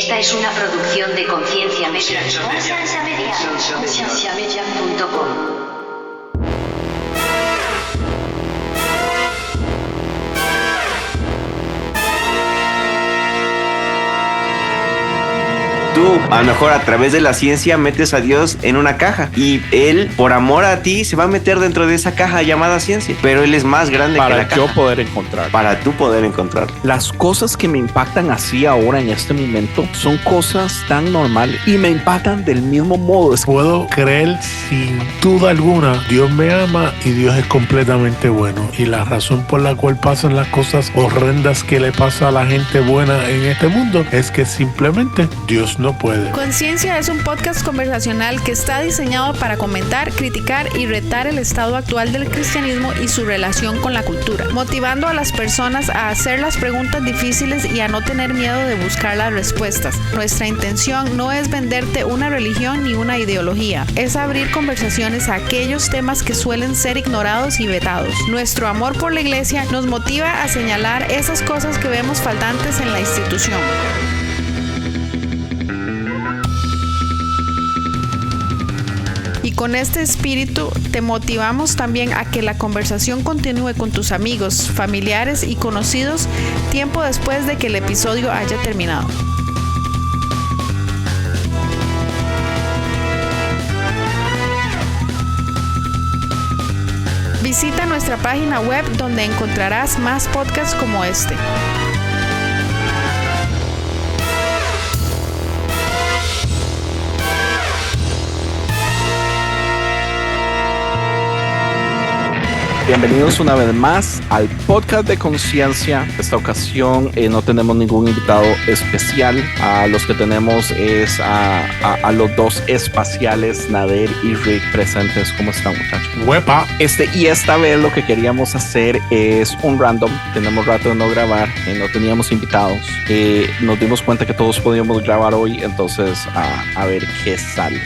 Esta es una producción de Conciencia Media. Concienciamedia.com. Tú, a lo mejor a través de la ciencia, metes a Dios en una caja y Él, por amor a ti, se va a meter dentro de esa caja llamada ciencia. Pero Él es más grande que la caja. Para yo poder encontrar. Para tú poder encontrar. Las cosas que me impactan así ahora en este momento son cosas tan normales y me impactan del mismo modo. Puedo creer sin duda alguna, Dios me ama y Dios es completamente bueno. Y la razón por la cual pasan las cosas horrendas que le pasa a la gente buena en este mundo es que simplemente Dios no puede. Conciencia es un podcast conversacional que está diseñado para comentar, criticar y retar el estado actual del cristianismo y su relación con la cultura, motivando a las personas a hacer las preguntas difíciles y a no tener miedo de buscar las respuestas. Nuestra intención no es venderte una religión ni una ideología, es abrir conversaciones a aquellos temas que suelen ser ignorados y vetados. Nuestro amor por la iglesia nos motiva a señalar esas cosas que vemos faltantes en la institución. Y con este espíritu te motivamos también a que la conversación continúe con tus amigos, familiares y conocidos tiempo después de que el episodio haya terminado. Visita nuestra página web donde encontrarás más podcasts como este. Bienvenidos una vez más al podcast de Conciencia. Esta ocasión no tenemos ningún invitado especial. Los que tenemos es a los dos espaciales, Nader y Rick, presentes. ¿Cómo están, muchachos? ¡Huepa! Y esta vez lo que queríamos hacer es un random. Tenemos rato de no grabar, no teníamos invitados. Nos dimos cuenta que todos podíamos grabar hoy, entonces a ver qué sale.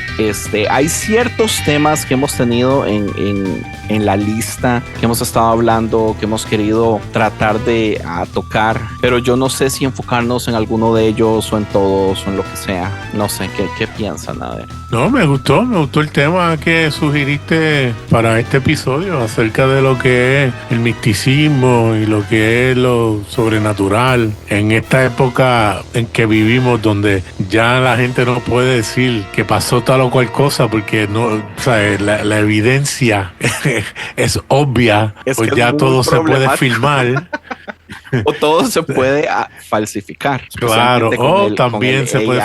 Hay ciertos temas que hemos tenido en la lista, que hemos estado hablando, que hemos querido tratar de tocar, pero yo no sé si enfocarnos en alguno de ellos o en todos o en lo que sea. No sé, ¿qué piensan? A ver. No, me gustó el tema que sugeriste para este episodio acerca de lo que es el misticismo y lo que es lo sobrenatural en esta época en que vivimos, donde ya la gente no puede decir que pasó tal o cual cosa porque no, o sea, la evidencia es obvia, pues ya todo se puede filmar. O todo se puede falsificar. Claro, o también se puede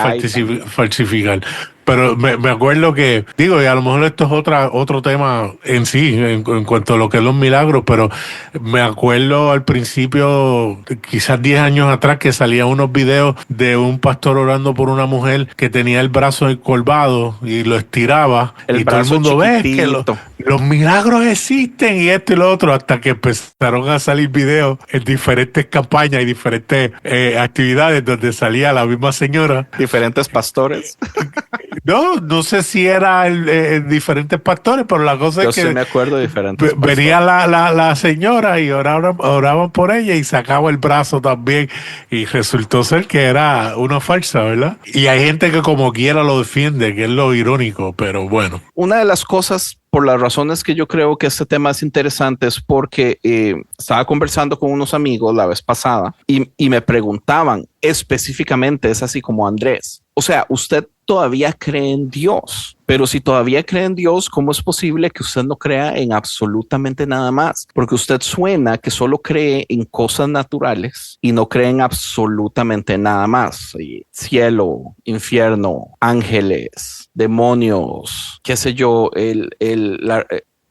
falsificar. Pero me acuerdo que, y a lo mejor esto es otro tema en sí, en cuanto a lo que es los milagros, pero me acuerdo al principio, quizás 10 años atrás, que salían unos videos de un pastor orando por una mujer que tenía el brazo encorvado y lo estiraba, y todo el mundo ve que los milagros existen y esto y lo otro, hasta que empezaron a salir videos en diferentes campañas y diferentes actividades donde salía la misma señora. Diferentes pastores. No sé si era diferentes pastores, pero la cosa es que yo sí me acuerdo de diferentes pastores. Venía la señora y oraban por ella y sacaba el brazo también, y resultó ser que era una farsa, ¿verdad? Y hay gente que como quiera lo defiende, que es lo irónico, pero bueno. Una de las cosas, por las razones que yo creo que este tema es interesante, es porque estaba conversando con unos amigos la vez pasada y me preguntaban específicamente, es así como Andrés, o sea, usted todavía cree en Dios, pero si todavía cree en Dios, ¿cómo es posible que usted no crea en absolutamente nada más? Porque usted suena que solo cree en cosas naturales y no cree en absolutamente nada más. Cielo, infierno, ángeles, demonios, qué sé yo,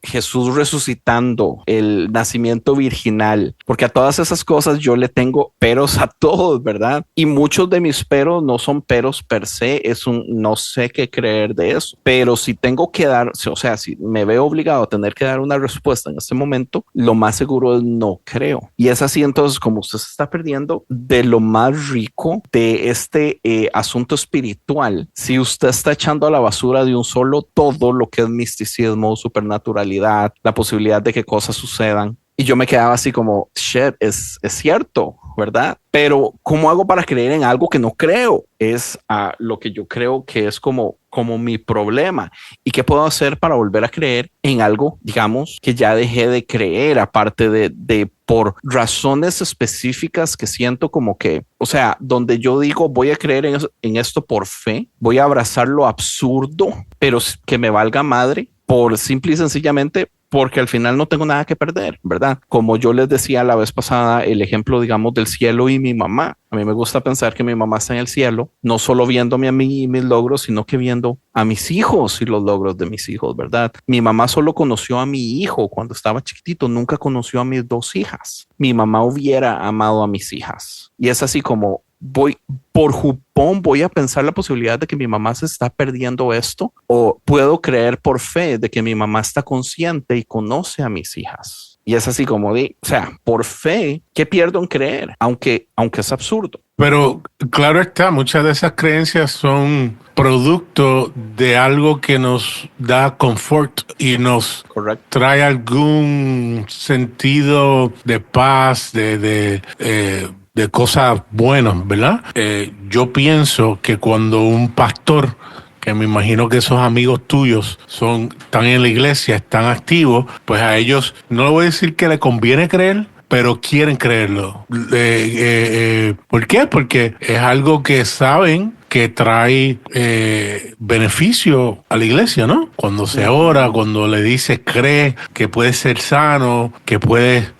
Jesús resucitando, el nacimiento virginal, porque a todas esas cosas yo le tengo peros a todos, ¿verdad? Y muchos de mis peros no son peros per se, es un no sé qué creer de eso, pero si tengo que dar, o sea, si me veo obligado a tener que dar una respuesta en este momento, lo más seguro es no creo. Y es así entonces como usted se está perdiendo de lo más rico de este asunto espiritual. Si usted está echando a la basura de un solo todo lo que es misticismo, supernaturalidad, la posibilidad de que cosas sucedan. Y yo me quedaba así como, shit, es cierto. ¿verdad? Pero ¿cómo hago para creer en algo que no creo? Es lo que yo creo que es como mi problema. ¿Y qué puedo hacer para volver a creer en algo, digamos, que ya dejé de creer, aparte de por razones específicas que siento como que, o sea, donde yo digo voy a creer en esto por fe, voy a abrazar lo absurdo, pero que me valga madre, por simple y sencillamente porque al final no tengo nada que perder, ¿verdad? Como yo les decía la vez pasada, el ejemplo, digamos, del cielo y mi mamá. A mí me gusta pensar que mi mamá está en el cielo, no solo viéndome a mí y mis logros, sino que viendo a mis hijos y los logros de mis hijos, ¿verdad? Mi mamá solo conoció a mi hijo cuando estaba chiquitito, nunca conoció a mis 2 hijas. Mi mamá hubiera amado a mis hijas. Y es así como voy por jupón, voy a pensar la posibilidad de que mi mamá se está perdiendo esto, o puedo creer por fe de que mi mamá está consciente y conoce a mis hijas. Y es así como o sea, por fe, ¿qué pierdo en creer? Aunque es absurdo. Pero claro está, muchas de esas creencias son producto de algo que nos da confort y nos trae algún sentido de paz, de cosas buenas, ¿verdad? Yo pienso que cuando un pastor, que me imagino que esos amigos tuyos están en la iglesia, están activos, pues a ellos, no le voy a decir que le conviene creer, pero quieren creerlo. ¿Por qué? Porque es algo que saben que trae beneficio a la iglesia, ¿no? Cuando se ora, cuando le dices, cree que puedes ser sano, que puedes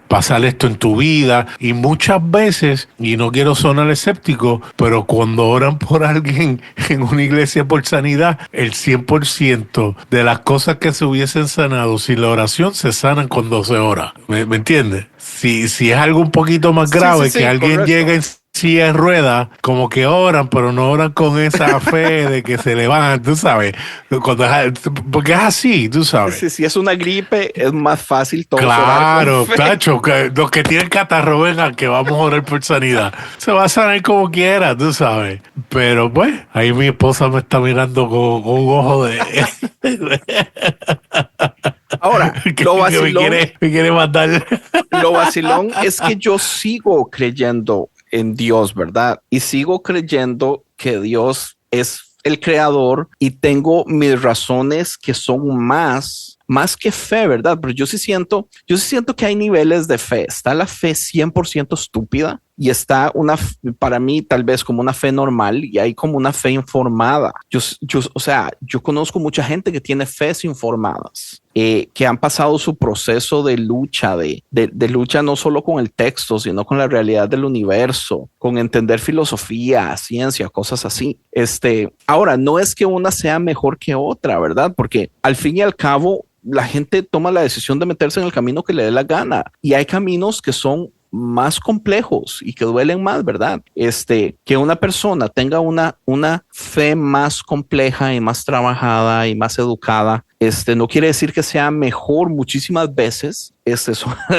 pasar esto en tu vida. Y muchas veces, y no quiero sonar escéptico, pero cuando oran por alguien en una iglesia por sanidad, el 100% de las cosas que se hubiesen sanado sin la oración se sanan cuando se ora. ¿Me entiendes? Si es algo un poquito más grave, que alguien llega en silla de ruedas, como que oran, pero no oran con esa fe de que se levantan, tú sabes, porque es así, tú sabes. Si es una gripe, es más fácil todo. Claro, tacho, los que tienen catarro, vengan, que vamos a orar por sanidad. Se va a sanar como quiera, tú sabes. Pero pues, ahí mi esposa me está mirando con un ojo de... Ahora, lo vacilón, me quiere matar. Lo vacilón es que yo sigo creyendo en Dios, ¿verdad? Y sigo creyendo que Dios es el creador y tengo mis razones que son más que fe, ¿verdad? Pero yo sí siento que hay niveles de fe. Está la fe 100% estúpida y está para mí tal vez como una fe normal, y hay como una fe informada. Yo conozco mucha gente que tiene fes informadas, que han pasado su proceso de lucha, de lucha no solo con el texto, sino con la realidad del universo, con entender filosofía, ciencia, cosas así. Ahora, no es que una sea mejor que otra, ¿verdad? Porque al fin y al cabo, la gente toma la decisión de meterse en el camino que le dé la gana, y hay caminos que son más complejos y que duelen más, ¿verdad? Que una persona tenga una fe más compleja y más trabajada y más educada, no quiere decir que sea mejor. Muchísimas veces,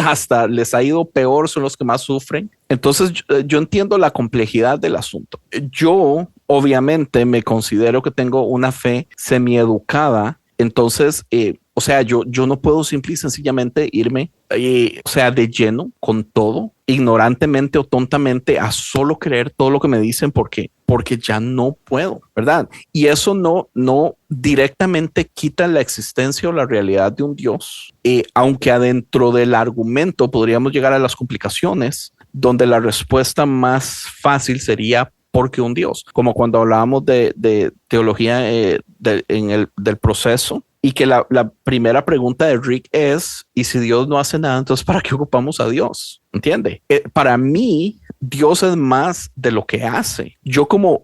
hasta les ha ido peor, son los que más sufren. Entonces, yo entiendo la complejidad del asunto. Yo, obviamente, me considero que tengo una fe semieducada. Entonces, yo no puedo simple y sencillamente irme, de lleno con todo, ignorantemente o tontamente, a solo creer todo lo que me dicen porque ya no puedo, ¿verdad? Y eso no directamente quita la existencia o la realidad de un Dios, aunque adentro del argumento podríamos llegar a las complicaciones, donde la respuesta más fácil sería porque un Dios, como cuando hablábamos de teología del proceso. Y que la primera pregunta de Rick es, ¿y si Dios no hace nada, entonces para qué ocupamos a Dios? ¿Entiende? Para mí, Dios es más de lo que hace. Yo como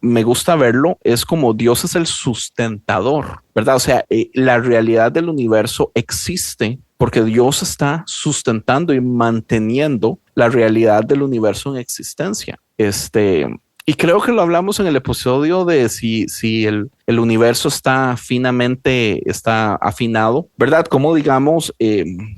me gusta verlo, es como Dios es el sustentador, ¿verdad? O sea, la realidad del universo existe porque Dios está sustentando y manteniendo la realidad del universo en existencia. Y creo que lo hablamos en el episodio de si el universo está afinado, ¿verdad? Como digamos,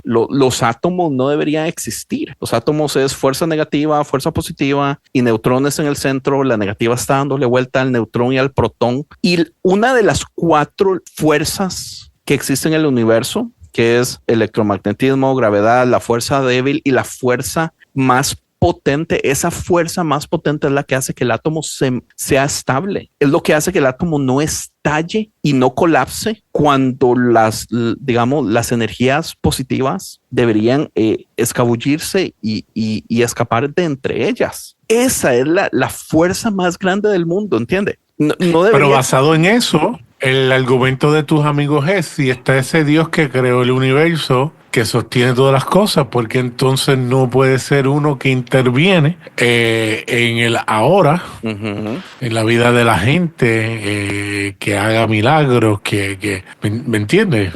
los átomos no deberían existir. Los átomos es fuerza negativa, fuerza positiva y neutrones en el centro. La negativa está dándole vuelta al neutrón y al protón. Y una de las 4 fuerzas que existen en el universo, que es electromagnetismo, gravedad, la fuerza débil y la fuerza más potente, esa fuerza más potente es la que hace que el átomo sea estable. Es lo que hace que el átomo no estalle y no colapse cuando las energías positivas deberían escabullirse y escapar de entre ellas. Esa es la fuerza más grande del mundo, ¿entiende? No debería... Pero basado en eso, el argumento de tus amigos es, si está ese Dios que creó el universo, que sostiene todas las cosas, porque entonces no puede ser uno que interviene en el ahora, en la vida de la gente, que haga milagros, que ¿me entiendes?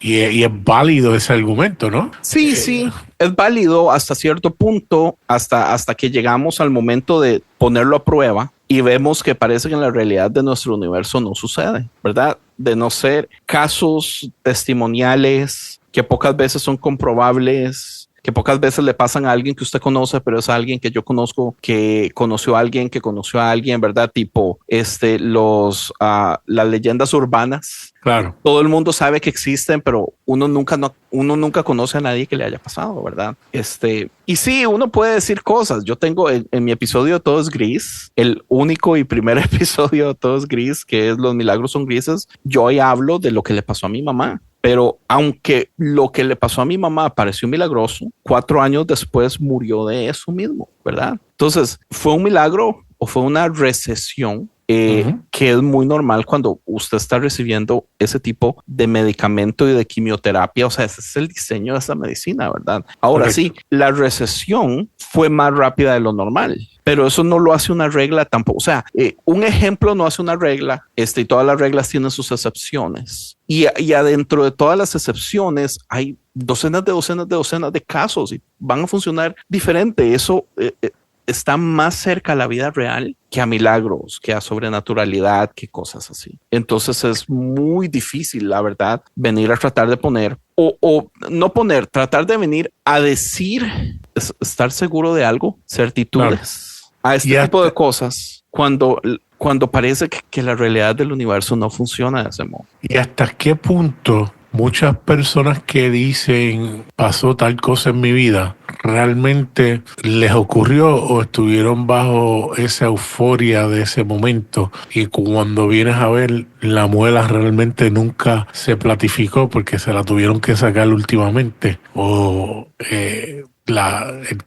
Y es válido ese argumento, ¿no? Sí, sí, es válido hasta cierto punto, hasta que llegamos al momento de ponerlo a prueba y vemos que parece que en la realidad de nuestro universo no sucede, ¿verdad? De no ser casos testimoniales que pocas veces son comprobables, que pocas veces le pasan a alguien que usted conoce, pero es alguien que yo conozco, que conoció a alguien, que conoció a alguien, ¿verdad? Tipo, las leyendas urbanas. Claro. Todo el mundo sabe que existen, pero uno nunca conoce a nadie que le haya pasado, ¿verdad? Y sí, uno puede decir cosas. Yo tengo en mi episodio de Todo es Gris, el único y primer episodio de Todo es Gris, que es Los Milagros son Grises, yo ahí hablo de lo que le pasó a mi mamá. Pero aunque lo que le pasó a mi mamá pareció milagroso, 4 años después murió de eso mismo, ¿verdad? Entonces, ¿fue un milagro o fue una recesión? Que es muy normal cuando usted está recibiendo ese tipo de medicamento y de quimioterapia. O sea, ese es el diseño de esa medicina, ¿verdad? Ahora Correcto. sí, la recesión fue más rápida de lo normal, pero eso no lo hace una regla tampoco. O sea, un ejemplo no hace una regla, y todas las reglas tienen sus excepciones. Y adentro de todas las excepciones hay docenas de casos y van a funcionar diferente. Eso está más cerca a la vida real que a milagros, que a sobrenaturalidad, que cosas así. Entonces es muy difícil, la verdad, venir a tratar de poner tratar de venir a decir, estar seguro de algo, certitudes, claro, a este tipo de cosas cuando parece que la realidad del universo no funciona de ese modo. ¿Y hasta qué punto muchas personas que dicen pasó tal cosa en mi vida, realmente les ocurrió o estuvieron bajo esa euforia de ese momento y cuando vienes a ver la muela realmente nunca se platificó porque se la tuvieron que sacar últimamente o el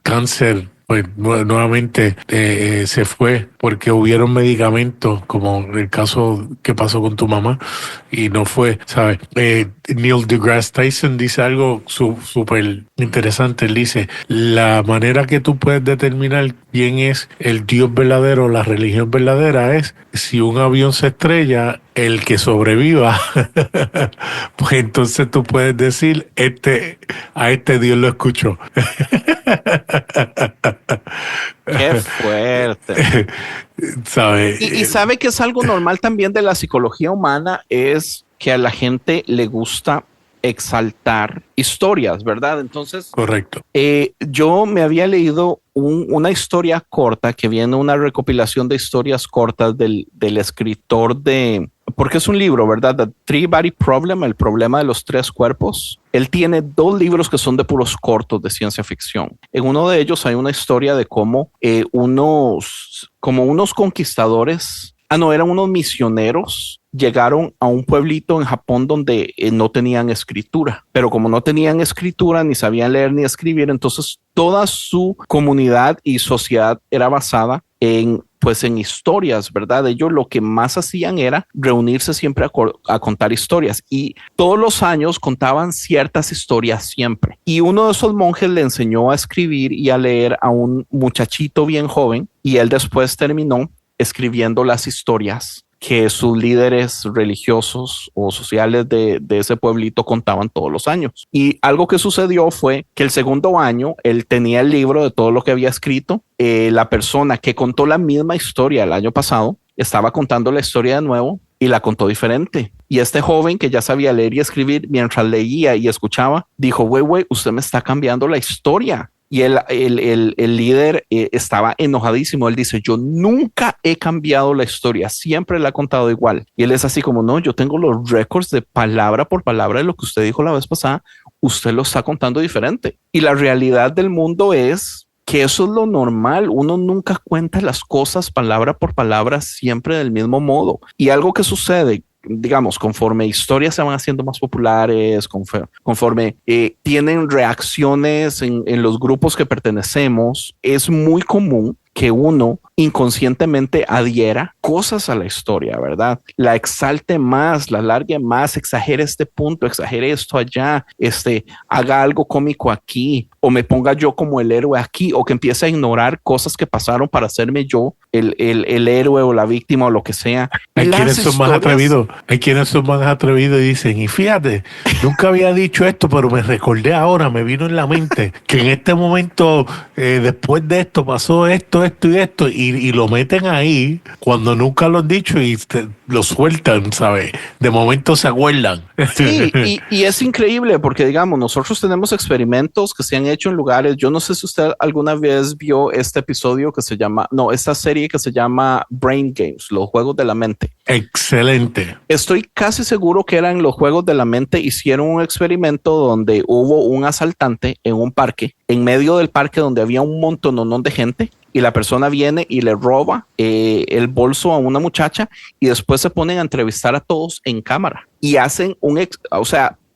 cáncer pues nuevamente se fue porque hubieron medicamentos como el caso que pasó con tu mamá y no fue, ¿sabes? Neil deGrasse Tyson dice algo súper interesante. Él dice, la manera que tú puedes determinar quién es el Dios verdadero, la religión verdadera es si un avión se estrella, el que sobreviva, pues entonces tú puedes decir, a este Dios lo escuchó. Qué fuerte. ¿Sabe? Y sabe que es algo normal también de la psicología humana, es que a la gente le gusta exaltar historias, ¿verdad? Entonces, correcto. Yo me había leído una historia corta que viene una recopilación de historias cortas del escritor porque es un libro, ¿verdad? The Three Body Problem, el problema de los 3 cuerpos. Él tiene 2 libros que son de puros cortos de ciencia ficción. En uno de ellos hay una historia de cómo unos conquistadores, eran unos misioneros, llegaron a un pueblito en Japón donde no tenían escritura, pero como no tenían escritura, ni sabían leer ni escribir, entonces toda su comunidad y sociedad era basada en historias, ¿verdad? Ellos lo que más hacían era reunirse siempre a contar historias y todos los años contaban ciertas historias siempre. Y uno de esos monjes le enseñó a escribir y a leer a un muchachito bien joven y él después terminó escribiendo las historias que sus líderes religiosos o sociales de ese pueblito contaban todos los años. Y algo que sucedió fue que el segundo año él tenía el libro de todo lo que había escrito. La persona que contó la misma historia el año pasado estaba contando la historia de nuevo y la contó diferente. Y este joven que ya sabía leer y escribir, mientras leía y escuchaba, dijo, güey, usted me está cambiando la historia. Y el líder estaba enojadísimo. Él dice, yo nunca he cambiado la historia, siempre la he contado igual. Y él es así como, no, yo tengo los récords de palabra por palabra de lo que usted dijo la vez pasada, usted lo está contando diferente. Y la realidad del mundo es que eso es lo normal. Uno nunca cuenta las cosas palabra por palabra, siempre del mismo modo. Y algo que sucede, digamos, conforme historias se van haciendo más populares, conforme tienen reacciones en los grupos que pertenecemos, es muy común que uno inconscientemente adhiera cosas a la historia, ¿verdad? La exalte más, la alargue más, exagere este punto, exagere esto allá, haga algo cómico aquí, o me ponga yo como el héroe aquí, o que empiece a ignorar cosas que pasaron para hacerme yo el héroe o la víctima o lo que sea. Hay quienes son más atrevidos, y dicen, y fíjate, nunca había dicho esto, pero me recordé ahora, me vino en la mente que en este momento, después de esto, pasó esto y esto, y lo meten ahí cuando nunca lo han dicho y lo sueltan, ¿sabes? De momento se acuerdan. Sí, y es increíble porque, digamos, nosotros tenemos experimentos que se han hecho en lugares. Yo no sé si usted alguna vez vio esta serie que se llama Brain Games, los juegos de la mente. Excelente. Estoy casi seguro que eran los juegos de la mente. Hicieron un experimento donde hubo un asaltante en un parque, en medio del parque donde había un montón de gente. Y la persona viene y le roba el bolso a una muchacha y después se ponen a entrevistar a todos en cámara y hacen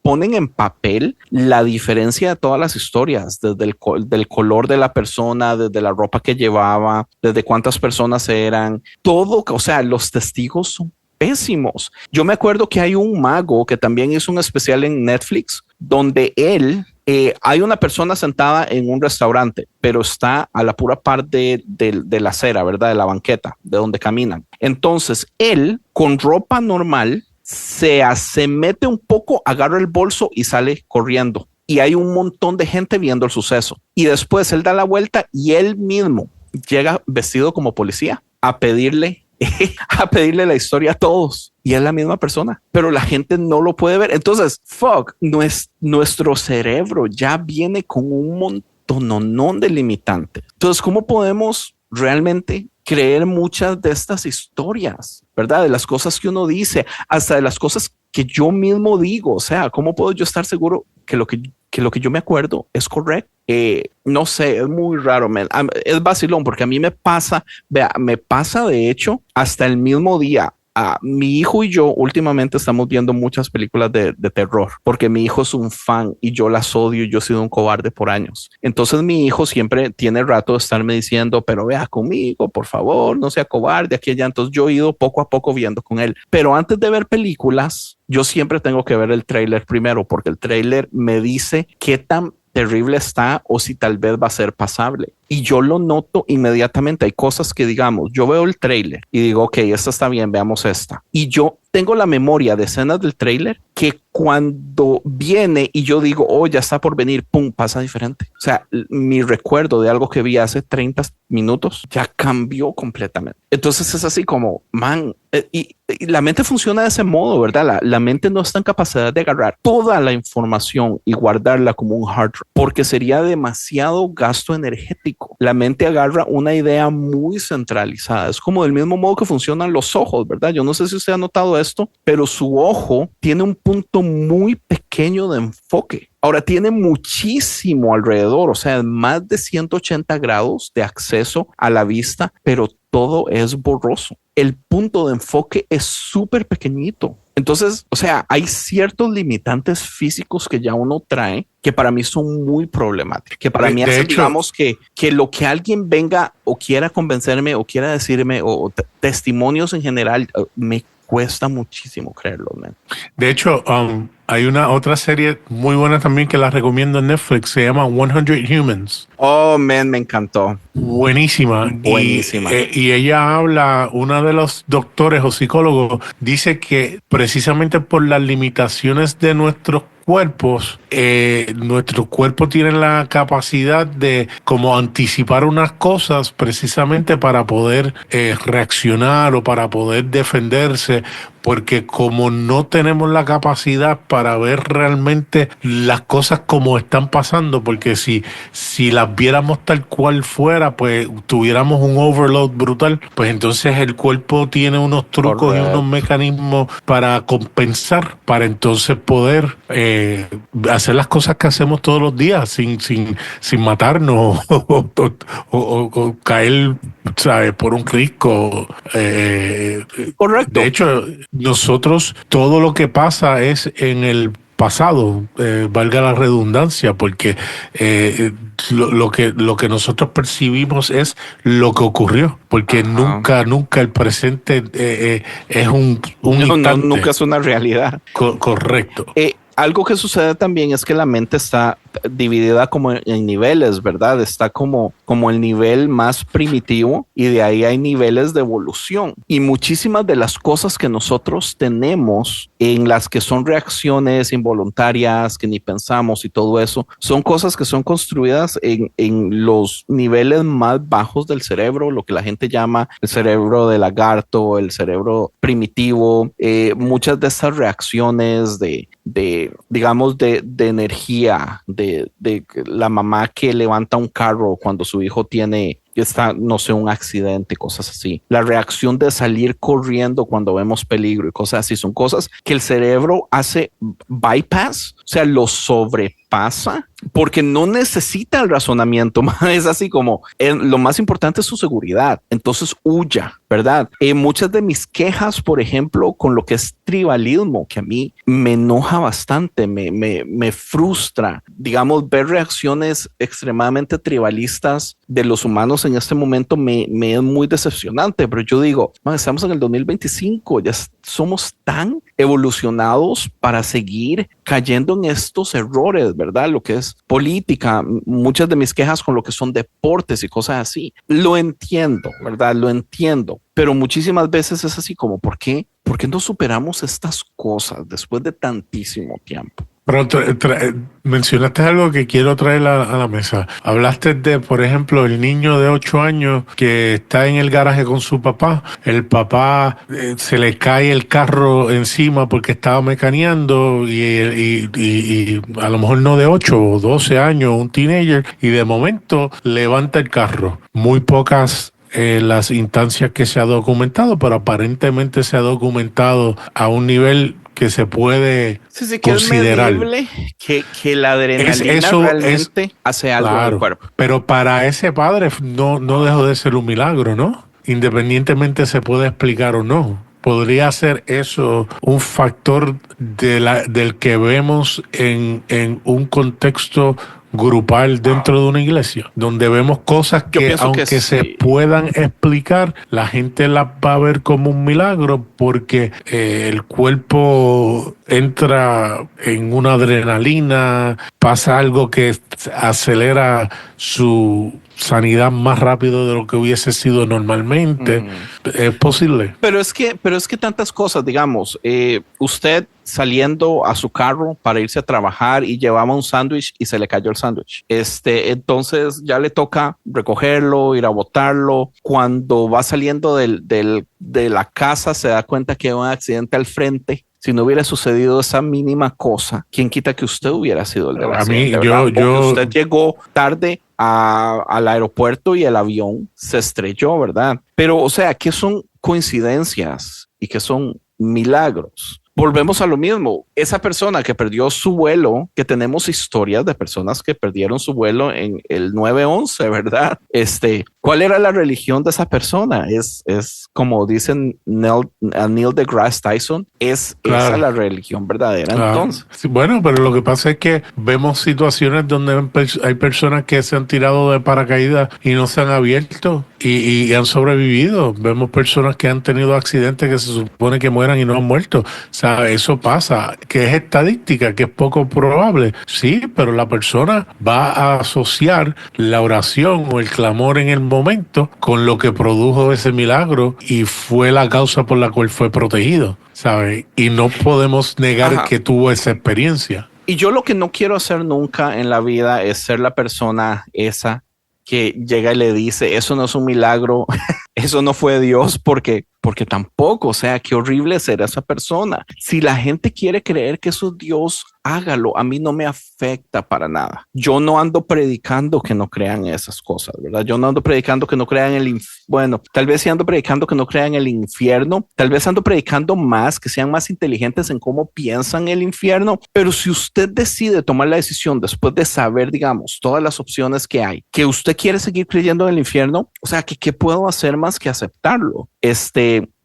ponen en papel la diferencia de todas las historias, desde del color de la persona, desde la ropa que llevaba, desde cuántas personas eran, todo, o sea, los testigos son pésimos. Yo me acuerdo que hay un mago que también hizo un especial en Netflix donde hay una persona sentada en un restaurante, pero está a la pura parte de la acera, ¿verdad? De la banqueta, de donde caminan. Entonces, él, con ropa normal, se mete un poco, agarra el bolso y sale corriendo. Y hay un montón de gente viendo el suceso. Y después él da la vuelta y él mismo llega vestido como policía a pedirle la historia a todos. Y es la misma persona, pero la gente no lo puede ver. Entonces, nuestro cerebro ya viene con un montón de limitantes. Entonces, ¿cómo podemos realmente creer muchas de estas historias, verdad? De las cosas que uno dice, hasta de las cosas que yo mismo digo. O sea, ¿cómo puedo yo estar seguro que lo que yo me acuerdo es correcto? No sé, es muy raro, man. Es vacilón porque a mí me pasa de hecho hasta el mismo día. Mi hijo y yo últimamente estamos viendo muchas películas de terror porque mi hijo es un fan y yo las odio y yo he sido un cobarde por años. Entonces mi hijo siempre tiene rato de estarme diciendo, pero vea conmigo, por favor, no sea cobarde aquí y allá. Entonces yo he ido poco a poco viendo con él. Pero antes de ver películas, yo siempre tengo que ver el tráiler primero porque el tráiler me dice qué tan terrible está o si tal vez va a ser pasable. Y yo lo noto inmediatamente. Hay cosas que, digamos, yo veo el tráiler y digo, ok, esta está bien, veamos esta. Y yo tengo la memoria de escenas del tráiler que cuando viene y yo digo, oh, ya está por venir, pum, pasa diferente. O sea, mi recuerdo de algo que vi hace 30 minutos ya cambió completamente. Entonces es así como, man, y la mente funciona de ese modo, ¿verdad? La mente no está en capacidad de agarrar toda la información y guardarla como un hard drive, porque sería demasiado gasto energético. La mente agarra una idea muy centralizada. Es como del mismo modo que funcionan los ojos, ¿verdad? Yo no sé si usted ha notado esto, pero su ojo tiene un punto muy pequeño de enfoque. Ahora tiene muchísimo alrededor, o sea, más de 180 grados de acceso a la vista, pero todo es borroso. El punto de enfoque es súper pequeñito. Entonces, o sea, hay ciertos limitantes físicos que ya uno trae que para mí son muy problemáticos, que para mí hacen, digamos, que lo que alguien venga o quiera convencerme o quiera decirme o testimonios en general, me cuesta muchísimo creerlo, man. De hecho, hay una otra serie muy buena también que la recomiendo en Netflix, se llama 100 Humans. Oh, man, me encantó. Buenísima. Buenísima. Y ella habla, una de los doctores o psicólogos dice que precisamente por las limitaciones de nuestros cuerpos, nuestro cuerpo tiene la capacidad de como anticipar unas cosas precisamente para poder reaccionar o para poder defenderse porque como no tenemos la capacidad para ver realmente las cosas como están pasando, porque si las viéramos tal cual fuera, pues tuviéramos un overload brutal, pues entonces el cuerpo tiene unos trucos y unos mecanismos para compensar, para entonces poder hacer las cosas que hacemos todos los días sin matarnos o caer, ¿sabes?, por un risco. Correcto. De hecho, nosotros, todo lo que pasa es en el pasado, valga la redundancia, porque lo que nosotros percibimos es lo que ocurrió, porque nunca el presente es un instante. Nunca es una realidad. Correcto. Algo que sucede también es que la mente está dividida como en niveles, ¿verdad? Está como el nivel más primitivo y de ahí hay niveles de evolución. Y muchísimas de las cosas que nosotros tenemos en las que son reacciones involuntarias, que ni pensamos y todo eso, son cosas que son construidas en los niveles más bajos del cerebro, lo que la gente llama el cerebro de lagarto, el cerebro primitivo. Muchas de estas reacciones digamos, de energía, de la mamá que levanta un carro cuando su hijo está, no sé, un accidente, cosas así. La reacción de salir corriendo cuando vemos peligro y cosas así, son cosas que el cerebro hace bypass, o sea, lo sobrepasa porque no necesita el razonamiento. Es así como lo más importante es su seguridad. Entonces huya, ¿verdad? Muchas de mis quejas, por ejemplo, con lo que es tribalismo, que a mí me enoja bastante, me frustra, digamos, ver reacciones extremadamente tribalistas de los humanos en este momento me es muy decepcionante, pero yo digo, estamos en el 2025, ya somos tan evolucionados para seguir cayendo en estos errores, ¿verdad? Lo que es política, muchas de mis quejas con lo que son deportes y cosas así, lo entiendo, ¿verdad? Lo entiendo, pero muchísimas veces es así como, ¿por qué no superamos estas cosas después de tantísimo tiempo? Pero mencionaste algo que quiero traer a la mesa. Hablaste de, por ejemplo, el niño de 8 años que está en el garaje con su papá. El papá se le cae el carro encima porque estaba mecaneando y a lo mejor no de 8 o 12 años, un teenager, y de momento levanta el carro. Muy pocas las instancias que se ha documentado, pero aparentemente se ha documentado a un nivel que se puede considerar. Que la adrenalina realmente hace algo en el cuerpo. Pero para ese padre no dejó de ser un milagro, ¿no? Independientemente se puede explicar o no. ¿Podría ser eso un factor del que vemos en un contexto grupal dentro de una iglesia, donde vemos cosas que aunque se puedan explicar, la gente las va a ver como un milagro porque el cuerpo entra en una adrenalina, pasa algo que acelera su sanidad más rápido de lo que hubiese sido normalmente? ¿Es posible? Pero es que tantas cosas, digamos, usted saliendo a su carro para irse a trabajar y llevaba un sándwich y se le cayó el sándwich. Entonces ya le toca recogerlo, ir a botarlo. Cuando va saliendo de la casa se da cuenta que hay un accidente al frente. Si no hubiera sucedido esa mínima cosa, ¿quién quita que usted hubiera sido el de la accidente? Usted llegó tarde al aeropuerto y el avión se estrelló, ¿verdad? Pero, o sea, ¿qué son coincidencias y qué son milagros? Volvemos a lo mismo. Esa persona que perdió su vuelo, que tenemos historias de personas que perdieron su vuelo en el 9/11, ¿verdad? ¿Cuál era la religión de esa persona? Es como dicen Neil deGrasse Tyson, es esa la religión verdadera. Entonces. Sí, bueno, pero lo que pasa es que vemos situaciones donde hay personas que se han tirado de paracaídas y no se han abierto y han sobrevivido. Vemos personas que han tenido accidentes que se supone que mueran y no han muerto. O sea, eso pasa, que es estadística, que es poco probable. Sí, pero la persona va a asociar la oración o el clamor en el momento con lo que produjo ese milagro y fue la causa por la cual fue protegido, ¿sabes? Y no podemos negar que tuvo esa experiencia. Y yo lo que no quiero hacer nunca en la vida es ser la persona esa que llega y le dice, eso no es un milagro, eso no fue Dios porque porque tampoco, o sea, qué horrible ser esa persona. Si la gente quiere creer que eso es Dios, hágalo. A mí no me afecta para nada. Yo no ando predicando que no crean esas cosas, ¿verdad? Yo no ando predicando que no crean bueno, tal vez sí ando predicando que no crean el infierno. Tal vez ando predicando más, que sean más inteligentes en cómo piensan el infierno. Pero si usted decide tomar la decisión después de saber, digamos, todas las opciones que hay, que usted quiere seguir creyendo en el infierno, o sea, ¿qué puedo hacer más que aceptarlo?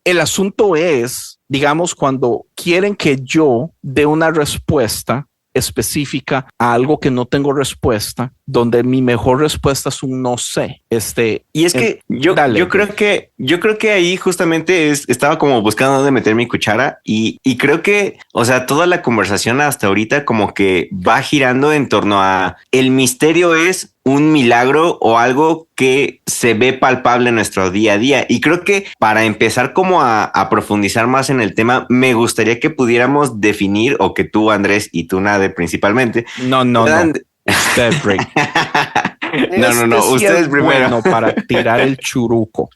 El asunto es, digamos, cuando quieren que yo dé una respuesta específica a algo que no tengo respuesta, donde mi mejor respuesta es un no sé. Y es que yo creo que ahí justamente estaba como buscando dónde meter mi cuchara y creo que, o sea, toda la conversación hasta ahorita como que va girando en torno a el misterio es un milagro o algo que se ve palpable en nuestro día a día. Y creo que para empezar como a profundizar más en el tema, me gustaría que pudiéramos definir, o que tú, Andrés, y tú, Nade, principalmente. No. Usted, Rick. No. Ustedes primero. Bueno, para tirar el churuco.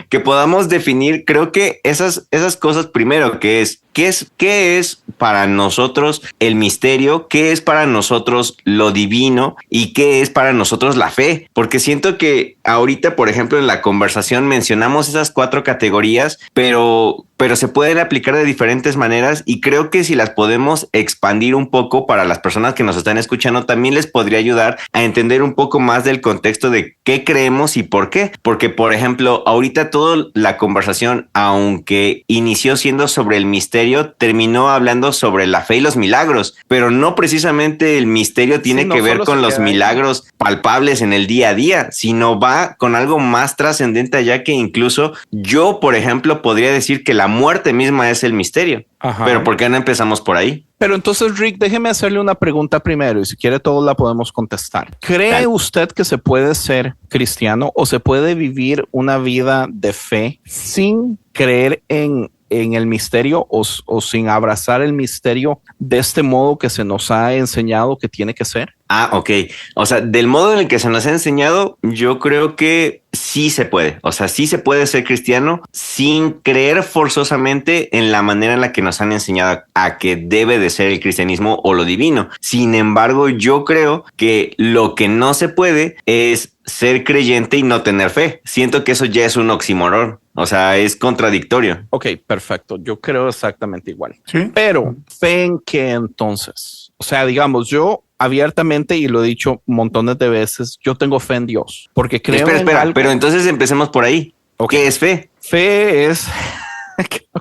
Que podamos definir, creo que esas cosas primero, ¿qué es para nosotros el misterio? ¿Qué es para nosotros lo divino? ¿Y qué es para nosotros la fe? Porque siento que ahorita, por ejemplo, en la conversación mencionamos esas 4 categorías, pero se pueden aplicar de diferentes maneras y creo que si las podemos expandir un poco para las personas que nos están escuchando, también les podría ayudar a entender un poco más del contexto de qué creemos y por qué. Porque, por ejemplo, ahorita toda la conversación, aunque inició siendo sobre el misterio, terminó hablando sobre la fe y los milagros, pero no precisamente el misterio tiene que ver con los milagros palpables en el día a día, sino va con algo más trascendente allá, que incluso yo, por ejemplo, podría decir que la muerte misma es el misterio. Ajá. Pero ¿por qué no empezamos por ahí? Pero entonces, Rick, déjeme hacerle una pregunta primero y si quiere todos la podemos contestar. ¿Cree usted que se puede ser cristiano o se puede vivir una vida de fe sin creer en el misterio o sin abrazar el misterio de este modo que se nos ha enseñado que tiene que ser? Ok. O sea, del modo en el que se nos ha enseñado, yo creo que sí se puede. O sea, sí se puede ser cristiano sin creer forzosamente en la manera en la que nos han enseñado a que debe de ser el cristianismo o lo divino. Sin embargo, yo creo que lo que no se puede es ser creyente y no tener fe. Siento que eso ya es un oxímoron. O sea, es contradictorio. Ok, perfecto. Yo creo exactamente igual. ¿Sí? Pero, ¿fe en qué entonces? O sea, digamos, yo abiertamente, y lo he dicho montones de veces, yo tengo fe en Dios. Porque creo Espera, algo. pero entonces empecemos por ahí. Okay. ¿Qué es fe? Fe es...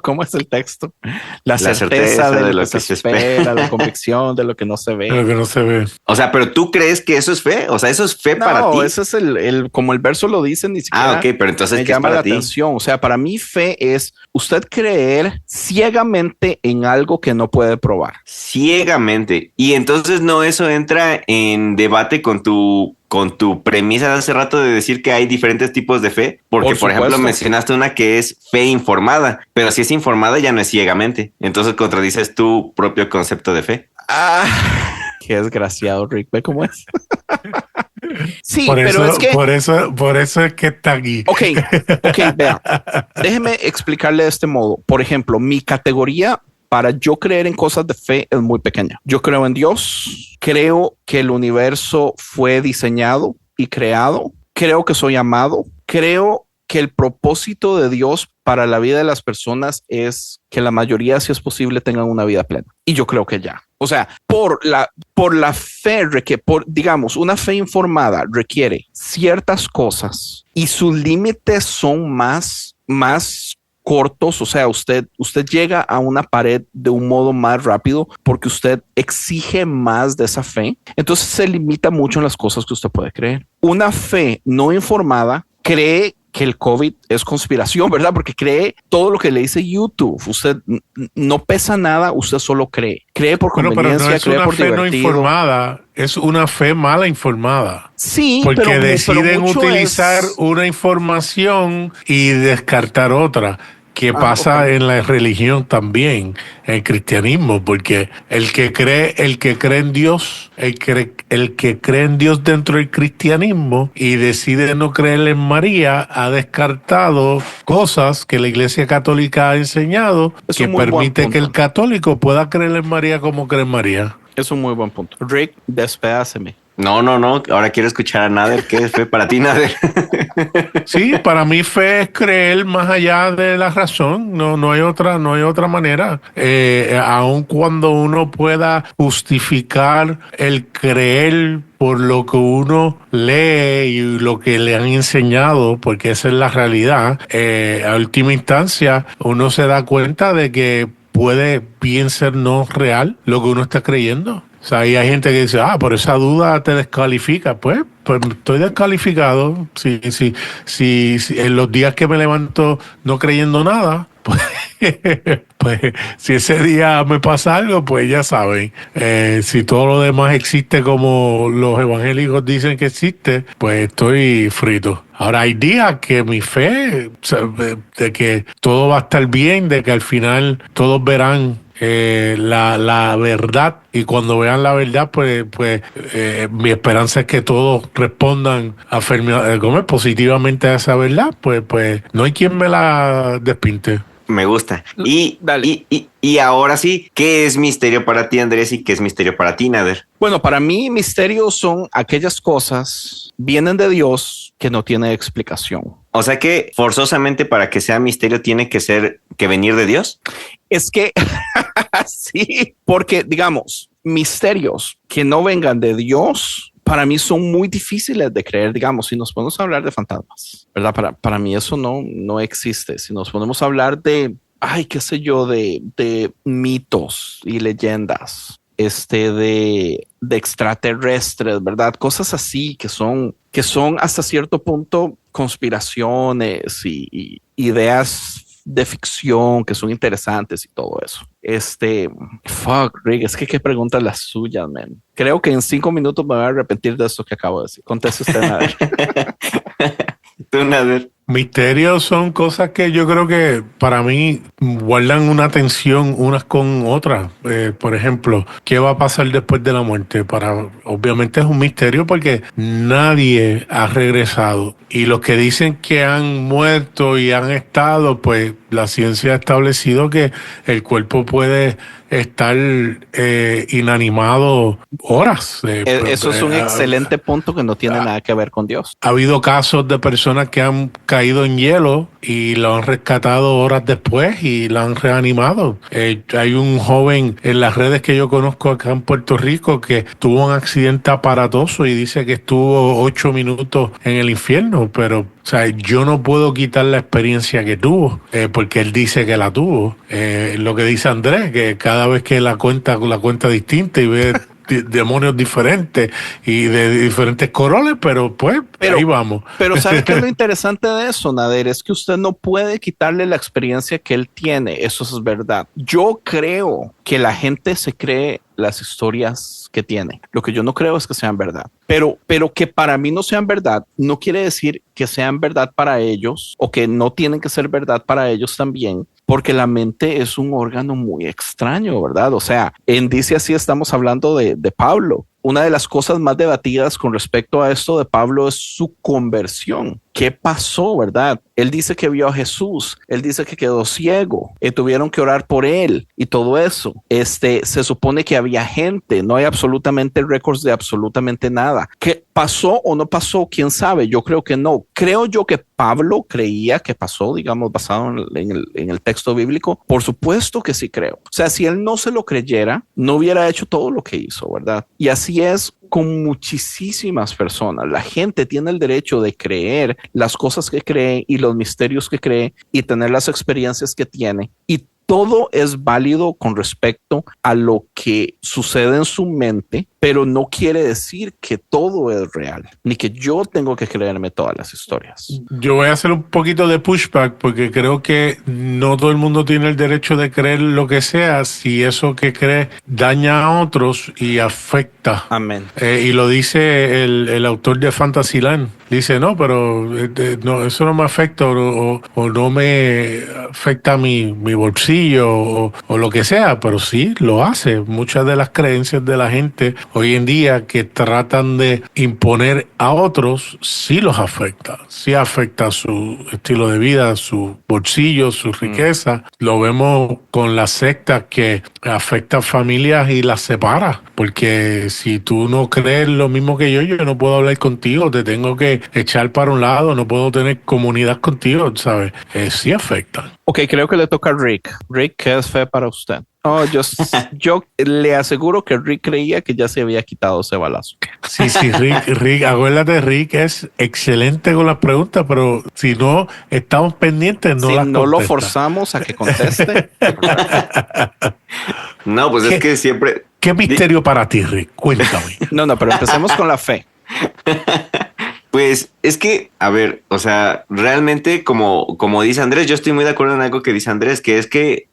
¿Cómo es el texto? La certeza de lo que se espera, la convicción de lo que no se ve. De lo que no se ve. O sea, pero ¿tú crees que eso es fe? O sea, ¿eso es fe para ti? No, ese es como el verso lo dice, ni siquiera. Ok, pero entonces me ¿qué llama es para la ti? atención. O sea, para mí fe es usted creer ciegamente en algo que no puede probar. Ciegamente. Y entonces no, eso entra en debate con tu premisa de hace rato de decir que hay diferentes tipos de fe, porque por ejemplo mencionaste una que es fe informada, pero si es informada ya no es ciegamente, entonces contradices tu propio concepto de fe. Qué desgraciado, Rick, ¿ve cómo es? Sí, por pero eso, es que... Por eso es que está aquí. Ok, vean, déjeme explicarle de este modo. Por ejemplo, mi categoría para yo creer en cosas de fe es muy pequeña. Yo creo en Dios, creo que el universo fue diseñado y creado, creo que soy amado, creo que el propósito de Dios para la vida de las personas es que la mayoría, si es posible, tengan una vida plena. Y yo creo que ya. O sea, por la fe, digamos, una fe informada requiere ciertas cosas y sus límites son más cortos, o sea, usted llega a una pared de un modo más rápido porque usted exige más de esa fe. Entonces se limita mucho en las cosas que usted puede creer. Una fe no informada cree que el COVID es conspiración, ¿verdad? Porque cree todo lo que le dice YouTube. Usted no pesa nada, usted solo cree. Cree por conveniencia, pero no cree por es una fe divertido. no informada, es una fe mala informada. Sí, porque pero deciden utilizar una información y descartar otra. que pasa en la religión también, en el cristianismo, porque el que cree en Dios, el que cree en Dios dentro del cristianismo y decide no creer en María, ha descartado cosas que la Iglesia Católica ha enseñado que permite que el católico pueda creer en María como cree en María. Es un muy buen punto. Rick, despedáseme. No. Ahora quiero escuchar a Nader. ¿Qué es fe para ti, Nader? Sí, para mí fe es creer más allá de la razón. No hay otra manera. Aun cuando uno pueda justificar el creer por lo que uno lee y lo que le han enseñado, porque esa es la realidad, a última instancia uno se da cuenta de que puede bien ser no real lo que uno está creyendo. O sea, ahí hay gente que dice, por esa duda te descalifica. Pues estoy descalificado. Si en los días que me levanto no creyendo nada, pues si ese día me pasa algo, pues ya saben. Si todo lo demás existe como los evangélicos dicen que existe, pues estoy frito. Ahora hay días que mi fe, de que todo va a estar bien, de que al final todos verán la verdad, y cuando vean la verdad, pues mi esperanza es que todos respondan positivamente a esa verdad, pues no hay quien me la despinte. Me gusta. Y ahora sí, ¿qué es misterio para ti, Andrés, y qué es misterio para ti, Nader? Bueno, para mí misterios son aquellas cosas vienen de Dios que no tiene explicación. O sea que forzosamente para que sea misterio tiene que venir de Dios. Es que sí, porque digamos, misterios que no vengan de Dios para mí son muy difíciles de creer. Digamos, si nos ponemos a hablar de fantasmas, ¿verdad? Para mí eso no existe. Si nos ponemos a hablar de, qué sé yo, de mitos y leyendas, de extraterrestres, ¿verdad? Cosas así que son hasta cierto punto conspiraciones y ideas de ficción que son interesantes y todo eso. Rick, es que qué preguntas las suyas, man. Creo que en 5 minutos me voy a arrepentir de esto que acabo de decir. Conteste usted, Nader. Tú, Nader. Misterios son cosas que yo creo que para mí guardan una tensión unas con otras. Por ejemplo, ¿qué va a pasar después de la muerte? Obviamente es un misterio porque nadie ha regresado. Y los que dicen que han muerto y han estado, pues la ciencia ha establecido que el cuerpo puede estar inanimado horas. Eso es un excelente punto que no tiene nada que ver con Dios. Ha habido casos de personas que han caído en hielo y lo han rescatado horas después y lo han reanimado. Hay un joven en las redes que yo conozco acá en Puerto Rico que tuvo un accidente aparatoso y dice que estuvo 8 minutos en el infierno, pero o sea, yo no puedo quitar la experiencia que tuvo, porque él dice que la tuvo. Lo que dice Andrés, que cada vez que la cuenta distinta y ve demonios diferentes y de diferentes colores, pero ahí vamos. Pero ¿sabe qué es lo interesante de eso, Nader? Es que usted no puede quitarle la experiencia que él tiene. Eso es verdad. Yo creo que la gente se cree las historias que tiene. Lo que yo no creo es que sean verdad. Pero que para mí no sean verdad, no quiere decir que sean verdad para ellos o que no tienen que ser verdad para ellos también, porque la mente es un órgano muy extraño, ¿verdad? O sea, en Dice Así estamos hablando de Pablo. Una de las cosas más debatidas con respecto a esto de Pablo es su conversión. ¿Qué pasó, verdad? Él dice que vio a Jesús, él dice que quedó ciego, tuvieron que orar por él y todo eso. Se supone que había gente, no hay absolutamente récords de absolutamente nada. ¿Qué pasó o no pasó? ¿Quién sabe? Yo creo que no. Creo yo que Pablo creía que pasó, digamos, basado en el texto bíblico. Por supuesto que sí creo. O sea, si él no se lo creyera, no hubiera hecho todo lo que hizo, ¿verdad? Y así es con muchísimas personas. La gente tiene el derecho de creer las cosas que cree y los misterios que cree y tener las experiencias que tiene, y todo es válido con respecto a lo que sucede en su mente, pero no quiere decir que todo es real, ni que yo tengo que creerme todas las historias. Yo voy a hacer un poquito de pushback porque creo que no todo el mundo tiene el derecho de creer lo que sea si eso que cree daña a otros y afecta. Amén. Y lo dice el autor de Fantasyland. dice, no, pero no, eso no me afecta o no me afecta mi bolsillo o lo que sea, pero sí lo hace. Muchas de las creencias de la gente hoy en día que tratan de imponer a otros, sí los afecta. Sí afecta su estilo de vida, su bolsillo, su riqueza. Lo vemos con las sectas que afectan familias y las separa. Porque si tú no crees lo mismo que yo no puedo hablar contigo, te tengo que echar para un lado, no puedo tener comunidad contigo, ¿sabes? Sí afecta. Ok, creo que le toca a Rick. Rick, ¿qué es fe para usted? Oh, yo le aseguro que Rick creía que ya se había quitado ese balazo. Sí, Rick, acuérdate, Rick es excelente con las preguntas, pero si no estamos pendientes, no las contesta. Si no lo forzamos a que conteste. No, pues es que siempre... ¿Qué misterio para ti, Rick? Cuéntame. No, pero empecemos con la fe. Pues es que, a ver, o sea, realmente como dice Andrés, yo estoy muy de acuerdo en algo que dice Andrés, que es que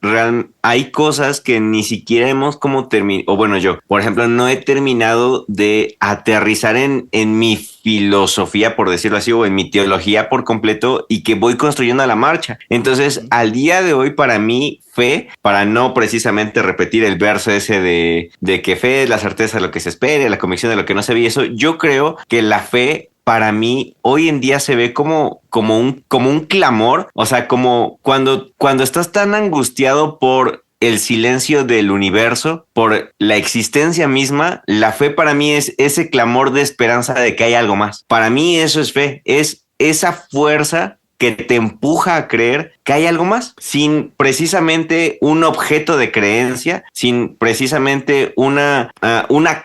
hay cosas que ni siquiera hemos como terminado, o bueno, yo, por ejemplo, no he terminado de aterrizar en mi filosofía, por decirlo así, o en mi teología por completo y que voy construyendo a la marcha. Entonces, al día de hoy, para mí, fe, para no precisamente repetir el verso ese de que fe es la certeza de lo que se espera, la convicción de lo que no se ve, y eso, yo creo que la fe para mí hoy en día se ve como un clamor, o sea, como cuando estás tan angustiado por el silencio del universo, por la existencia misma, la fe para mí es ese clamor de esperanza de que hay algo más. Para mí eso es fe, es esa fuerza que te empuja a creer que hay algo más, sin precisamente un objeto de creencia, sin precisamente una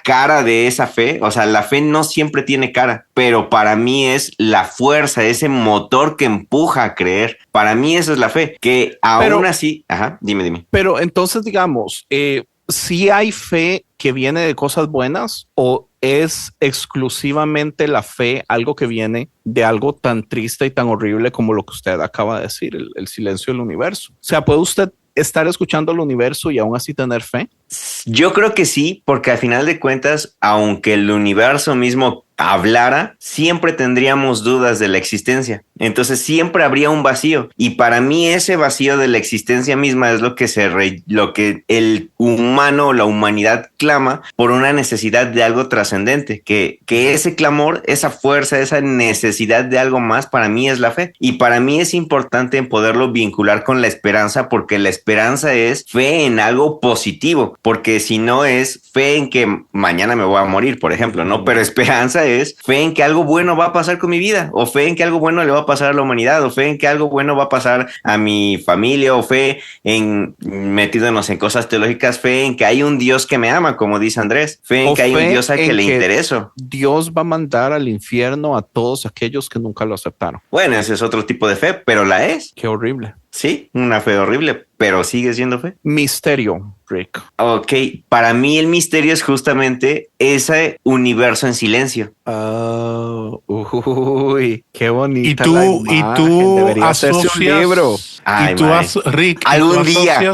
cara de esa fe. O sea, la fe no siempre tiene cara, pero para mí es la fuerza, ese motor que empuja a creer. Para mí eso es la fe, que aún así... Ajá, dime. Pero entonces, digamos, ¿sí hay fe que viene de cosas buenas o es exclusivamente la fe algo que viene de algo tan triste y tan horrible como lo que usted acaba de decir, el silencio del universo? O sea, ¿puede usted estar escuchando el universo y aún así tener fe? Yo creo que sí, porque al final de cuentas, aunque el universo mismo hablara, siempre tendríamos dudas de la existencia. Entonces siempre habría un vacío. Y para mí ese vacío de la existencia misma es lo que el humano o la humanidad clama por una necesidad de algo trascendente. Que ese clamor, esa fuerza, esa necesidad de algo más, para mí es la fe. Y para mí es importante poderlo vincular con la esperanza, porque la esperanza es fe en algo positivo. Porque si no es fe en que mañana me voy a morir, por ejemplo, ¿no? Pero esperanza es fe en que algo bueno va a pasar con mi vida, o fe en que algo bueno le va a pasar a la humanidad, o fe en que algo bueno va a pasar a mi familia, o fe en, metiéndonos en cosas teológicas, fe en que hay un Dios que me ama, como dice Andrés, fe en que hay un Dios a que le intereso. Dios va a mandar al infierno a todos aquellos que nunca lo aceptaron. Bueno, ese es otro tipo de fe, pero la es. Qué horrible. Sí, una fe horrible, pero sigue siendo fe. Misterio, Rick. Ok, para mí el misterio es justamente ese universo en silencio. Uy, qué bonita. Y tú debería hacerse un libro. Ay, Rick, algún día.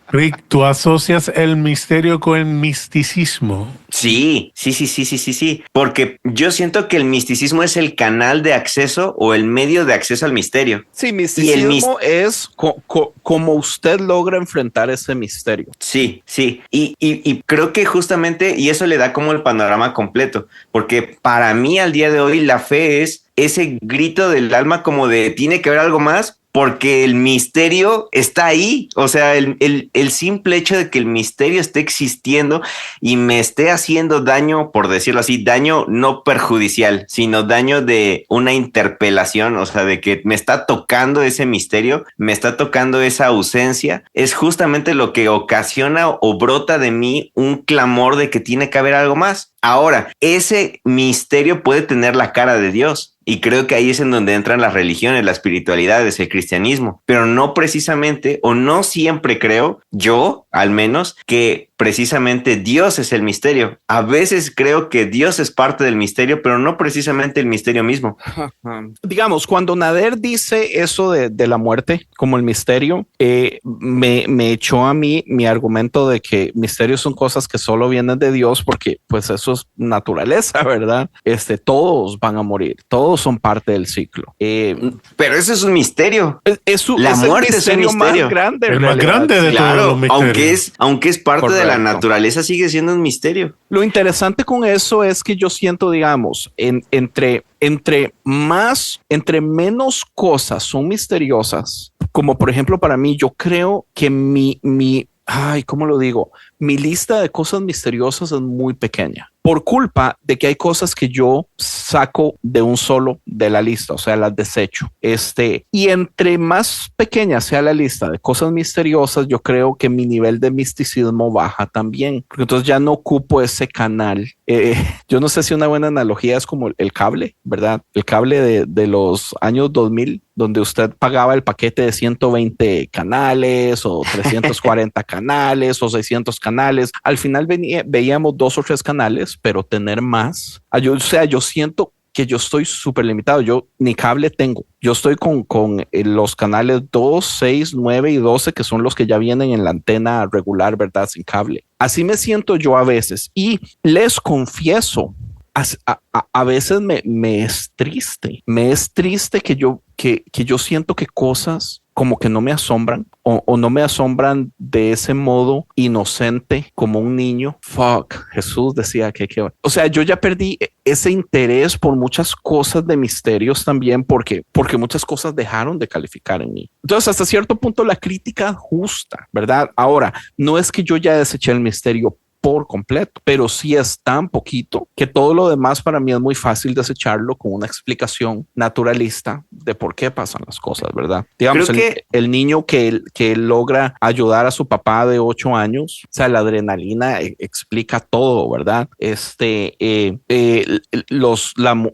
Rick, ¿tú asocias el misterio con el misticismo? Sí, porque yo siento que el misticismo es el canal de acceso o el medio de acceso al misterio. Sí, misticismo es como usted logra enfrentar ese misterio. Sí, y creo que justamente, y eso le da como el panorama completo, porque para mí al día de hoy la fe es ese grito del alma como de tiene que haber algo más, porque el misterio está ahí. O sea, el simple hecho de que el misterio esté existiendo y me esté haciendo daño, por decirlo así, daño no perjudicial, sino daño de una interpelación, o sea, de que me está tocando ese misterio, me está tocando esa ausencia, es justamente lo que ocasiona o brota de mí un clamor de que tiene que haber algo más. Ahora, ese misterio puede tener la cara de Dios. Y creo que ahí es en donde entran las religiones, la espiritualidad, el cristianismo, pero no precisamente, o no siempre creo, yo al menos, que precisamente Dios es el misterio. A veces creo que Dios es parte del misterio, pero no precisamente el misterio mismo. Digamos, cuando Nader dice eso de la muerte como el misterio, me echó a mí mi argumento de que misterios son cosas que solo vienen de Dios, porque pues eso es naturaleza, ¿verdad? Todos van a morir, todos son parte del ciclo. Pero eso es un misterio. La muerte es un misterio más grande, el más grande de todos los misterios. Aunque es parte Correcto. de la naturaleza, sigue siendo un misterio. Lo interesante con eso es que yo siento, digamos, entre menos cosas son misteriosas, como por ejemplo para mí, yo creo que ¿cómo lo digo? Mi lista de cosas misteriosas es muy pequeña por culpa de que hay cosas que yo saco de un solo de la lista, o sea, las desecho. Y entre más pequeña sea la lista de cosas misteriosas, yo creo que mi nivel de misticismo baja también, porque entonces ya no ocupo ese canal. Yo no sé si una buena analogía es como el cable, ¿verdad? El cable de los años 2000, donde usted pagaba el paquete de 120 canales o 340 canales o 600 canales. Al final veíamos 2 o 3 canales, pero tener más. Yo siento que yo estoy súper limitado. Yo ni cable tengo. Yo estoy con los canales 2, 6, 9 y 12, que son los que ya vienen en la antena regular, ¿verdad? Sin cable. Así me siento yo a veces. Y les confieso, a veces me es triste. Me es triste que yo siento que cosas como que no me asombran o no me asombran de ese modo inocente como un niño. Fuck, Jesús decía que o sea, yo ya perdí ese interés por muchas cosas de misterios también porque muchas cosas dejaron de calificar en mí. Entonces, hasta cierto punto la crítica justa, ¿verdad? Ahora, no es que yo ya deseché el misterio por completo, pero sí es tan poquito que todo lo demás para mí es muy fácil desecharlo con una explicación naturalista de por qué pasan las cosas, ¿verdad? Digamos, el niño que logra ayudar a su papá de 8 años, o sea, la adrenalina explica todo, ¿verdad?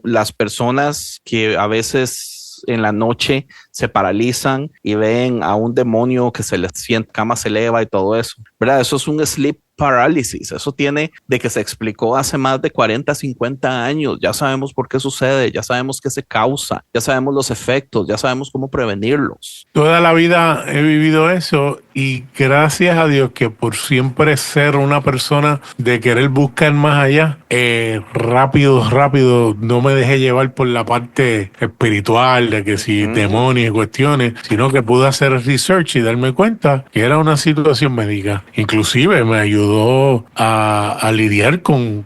Las personas que a veces en la noche se paralizan y ven a un demonio que se les siente, cama se eleva y todo eso, ¿verdad? Eso es un sleep parálisis. Eso tiene de que se explicó hace más de 40, 50 años. Ya sabemos por qué sucede, ya sabemos qué se causa, ya sabemos los efectos, ya sabemos cómo prevenirlos. Toda la vida he vivido eso y gracias a Dios que por siempre ser una persona de querer buscar más allá, rápido, no me dejé llevar por la parte espiritual de que si demonios y cuestiones, sino que pude hacer research y darme cuenta que era una situación médica. Inclusive me ayudó a lidiar con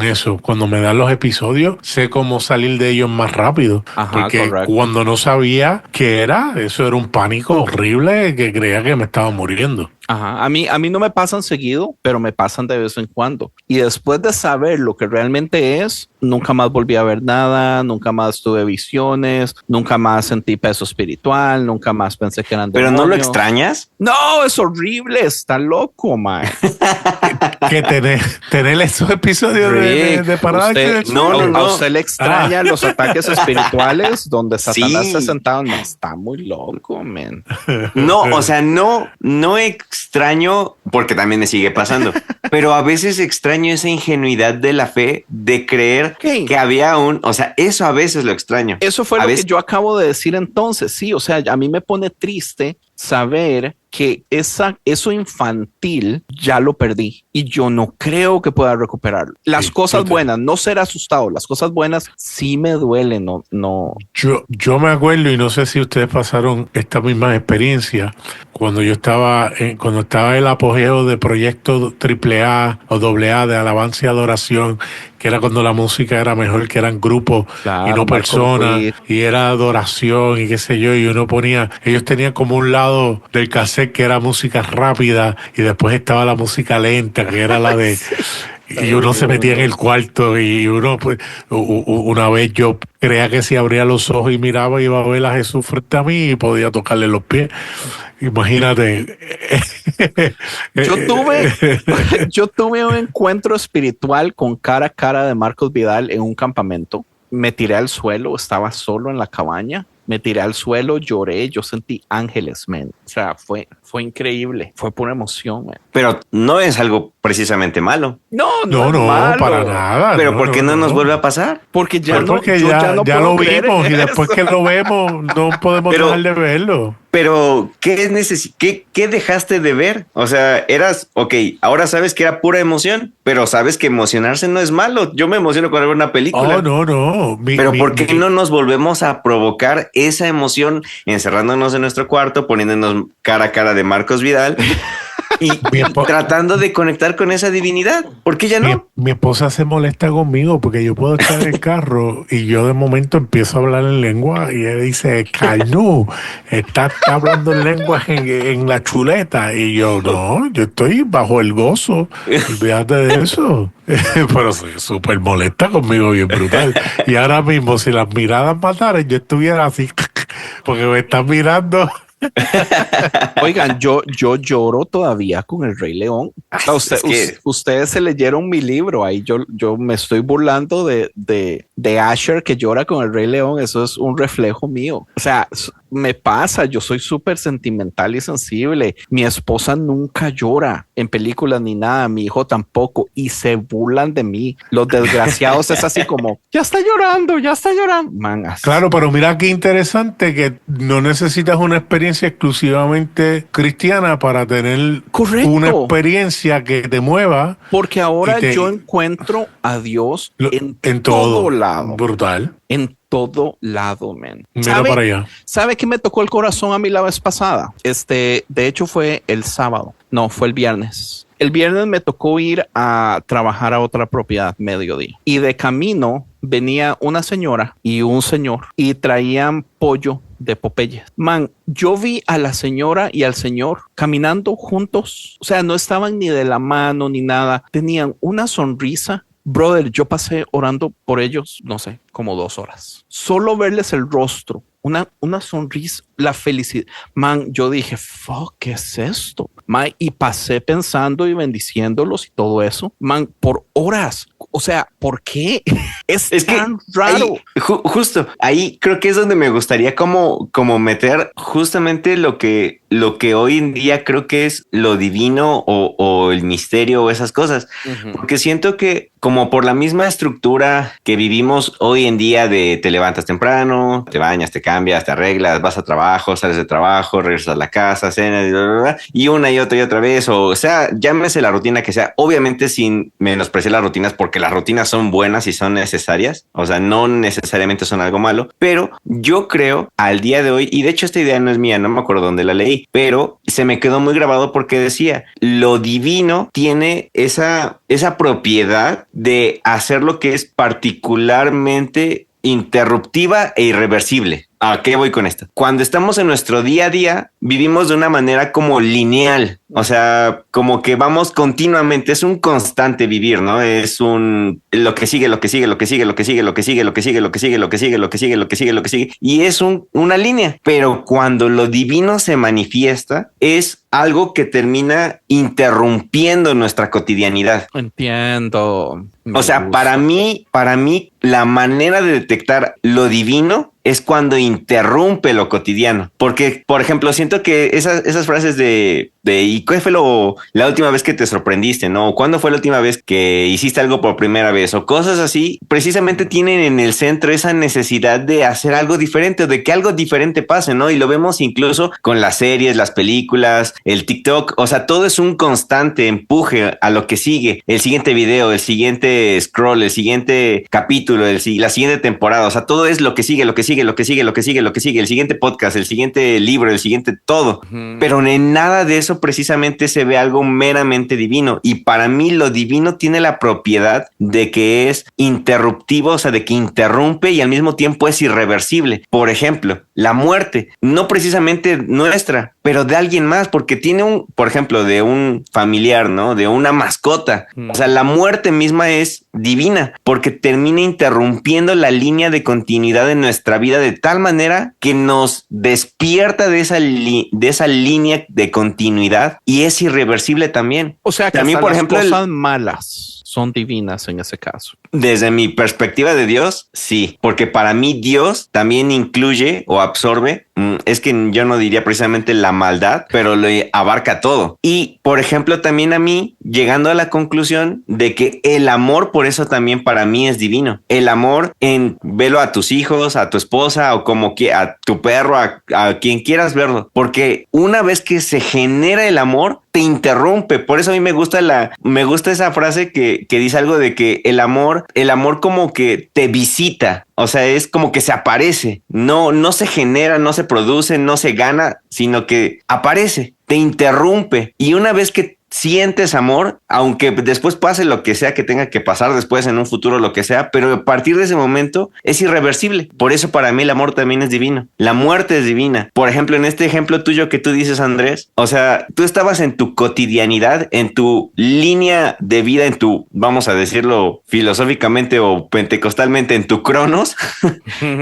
eso. Cuando me dan los episodios, sé cómo salir de ellos más rápido. Porque cuando no sabía qué era, eso era un pánico horrible que creía que me estaba muriendo. Ajá. A mí no me pasan seguido, pero me pasan de vez en cuando. Y después de saber lo que realmente es, nunca más volví a ver nada, nunca más tuve visiones, nunca más sentí peso espiritual, nunca más pensé que eran demonios. ¿Pero no lo extrañas? No, es horrible, está loco, man. Que tener esos episodios de parada. A usted le extraña los ataques espirituales donde Satanás se sentado. No, está muy loco, man. No, o sea, no extraño, porque también me sigue pasando, pero a veces extraño esa ingenuidad de la fe de creer que había o sea, eso a veces lo extraño. Eso fue lo que yo acabo de decir entonces, sí, o sea, a mí me pone triste saber que eso infantil ya lo perdí y yo no creo que pueda recuperarlo. Las cosas buenas, no ser asustado, las cosas buenas sí me duelen, no. Yo me acuerdo y no sé si ustedes pasaron esta misma experiencia cuando yo estaba el apogeo de proyectos AAA o AA de alabanza y adoración, que era cuando la música era mejor, que eran grupos y no personas, y era adoración y qué sé yo, y ellos tenían como un lado del cassette que era música rápida y después estaba la música lenta, que era la de... Y uno se metía en el cuarto y uno, pues, una vez yo creía que si abría los ojos y miraba iba a ver a Jesús frente a mí y podía tocarle los pies. Imagínate. Yo tuve un encuentro espiritual con cara a cara de Marcos Vidal en un campamento. Me tiré al suelo, estaba solo en la cabaña me tiré al suelo, lloré, yo sentí ángeles, man. O sea, fue increíble, fue pura emoción, man. Pero no es algo precisamente malo. No, malo. Para nada. Pero ¿por qué no nos vuelve a pasar? Porque ya no, porque yo ya lo vimos y eso. después que lo vemos no podemos dejar de verlo. Pero, ¿qué dejaste de ver? O sea, ahora sabes que era pura emoción, pero sabes que emocionarse no es malo. Yo me emociono cuando veo una película. Oh, no. Pero ¿por qué no nos volvemos a provocar esa emoción encerrándonos en nuestro cuarto, poniéndonos cara a cara de Marcos Vidal y tratando de conectar con esa divinidad? ¿Por qué ya no? Mi esposa se molesta conmigo porque yo puedo estar en el carro y yo de momento empiezo a hablar en lengua y ella dice, Calnú, estás hablando en lenguas en la chuleta. Y yo, no, yo estoy bajo el gozo. Olvídate de eso. Pero soy súper molesta conmigo, bien brutal. Y ahora mismo, si las miradas mataran, yo estuviera así, porque me están mirando. Oigan, yo lloro todavía con El Rey León. Ustedes se leyeron mi libro, ahí yo me estoy burlando de Asher que llora con El Rey León. Eso es un reflejo mío. O sea, me pasa, yo soy súper sentimental y sensible. Mi esposa nunca llora en películas ni nada, mi hijo tampoco, y se burlan de mí. Los desgraciados es así como, ya está llorando. Man, claro, pero mira qué interesante que no necesitas una experiencia exclusivamente cristiana para tener una experiencia que te mueva. Porque ahora yo encuentro a Dios en todo lado. Brutal. En todo lado, man. Mira para allá. ¿Sabe qué me tocó el corazón a mí la vez pasada? De hecho fue el sábado. No, fue el viernes. El viernes me tocó ir a trabajar a otra propiedad mediodía. Y de camino venía una señora y un señor y traían pollo de Popeyes. Man, yo vi a la señora y al señor caminando juntos. O sea, no estaban ni de la mano ni nada. Tenían una sonrisa. Brother, yo pasé orando por ellos, no sé, como 2 horas. Solo verles el rostro, una sonrisa, la felicidad. Man, yo dije, fuck, ¿qué es esto? Man, y pasé pensando y bendiciéndolos y todo eso. Man, por horas. O sea, ¿por qué? Es tan raro. Justo ahí creo que es donde me gustaría como meter justamente lo que hoy en día creo que es lo divino o el misterio o esas cosas. Uh-huh. Porque siento que como por la misma estructura que vivimos hoy en día de te levantas temprano, te bañas, te cambias, te arreglas, vas a trabajo, sales de trabajo, regresas a la casa, cenas y una y otra vez, o sea, llámese la rutina que sea, obviamente sin menospreciar las rutinas porque las rutinas son buenas y son necesarias, o sea, no necesariamente son algo malo, pero yo creo al día de hoy, y de hecho esta idea no es mía, no me acuerdo dónde la leí, pero se me quedó muy grabado porque decía, lo divino tiene esa propiedad de hacer lo que es particularmente interruptiva e irreversible. ¿A qué voy con esto? Cuando estamos en nuestro día a día, vivimos de una manera como lineal, o sea, como que vamos continuamente, es un constante vivir, ¿no? Es lo que sigue, y es una línea. Pero cuando lo divino se manifiesta, es algo que termina interrumpiendo nuestra cotidianidad. Entiendo. O sea, para mí, la manera de detectar lo divino es cuando interrumpe lo cotidiano. Porque, por ejemplo, siento que esas frases de ¿y qué fue la última vez que te sorprendiste? ¿No? ¿Cuándo fue la última vez que hiciste algo por primera vez? O cosas así, precisamente tienen en el centro esa necesidad de hacer algo diferente o de que algo diferente pase, ¿no? Y lo vemos incluso con las series, las películas, el TikTok. O sea, todo es un constante empuje a lo que sigue. El siguiente video, el siguiente scroll, el siguiente capítulo, la siguiente temporada. O sea, todo es lo que sigue, el siguiente podcast, el siguiente libro, el siguiente todo. Uh-huh. Pero en nada de eso precisamente se ve algo meramente divino. Y para mí lo divino tiene la propiedad de que es interruptivo, o sea, de que interrumpe y al mismo tiempo es irreversible. Por ejemplo, la muerte, no precisamente nuestra, pero de alguien más, porque tiene por ejemplo, de un familiar, ¿no? De una mascota. O sea, la muerte misma es divina porque termina interrumpiendo la línea de continuidad de nuestra vida de tal manera que nos despierta de esa línea de continuidad y es irreversible también. O sea, que también, por ejemplo, las cosas malas son divinas en ese caso. Desde mi perspectiva de Dios, sí, porque para mí Dios también incluye o absorbe, es que yo no diría precisamente la maldad, pero lo abarca todo. Y, por ejemplo, también a mí, llegando a la conclusión de que el amor, por eso también para mí es divino. El amor en velo a tus hijos, a tu esposa o como que a tu perro, a quien quieras verlo, porque una vez que se genera el amor, te interrumpe. Por eso a mí me gusta esa frase que dice algo de que el amor como que te visita. O sea, es como que se aparece. No se genera, no se produce, no se gana, sino que aparece, te interrumpe. Y una vez que sientes amor, aunque después pase lo que sea que tenga que pasar después en un futuro, lo que sea, pero a partir de ese momento es irreversible. Por eso para mí el amor también es divino. La muerte es divina. Por ejemplo, en este ejemplo tuyo que tú dices, Andrés, o sea, tú estabas en tu cotidianidad, en tu línea de vida, en tu, vamos a decirlo filosóficamente o pentecostalmente, en tu cronos,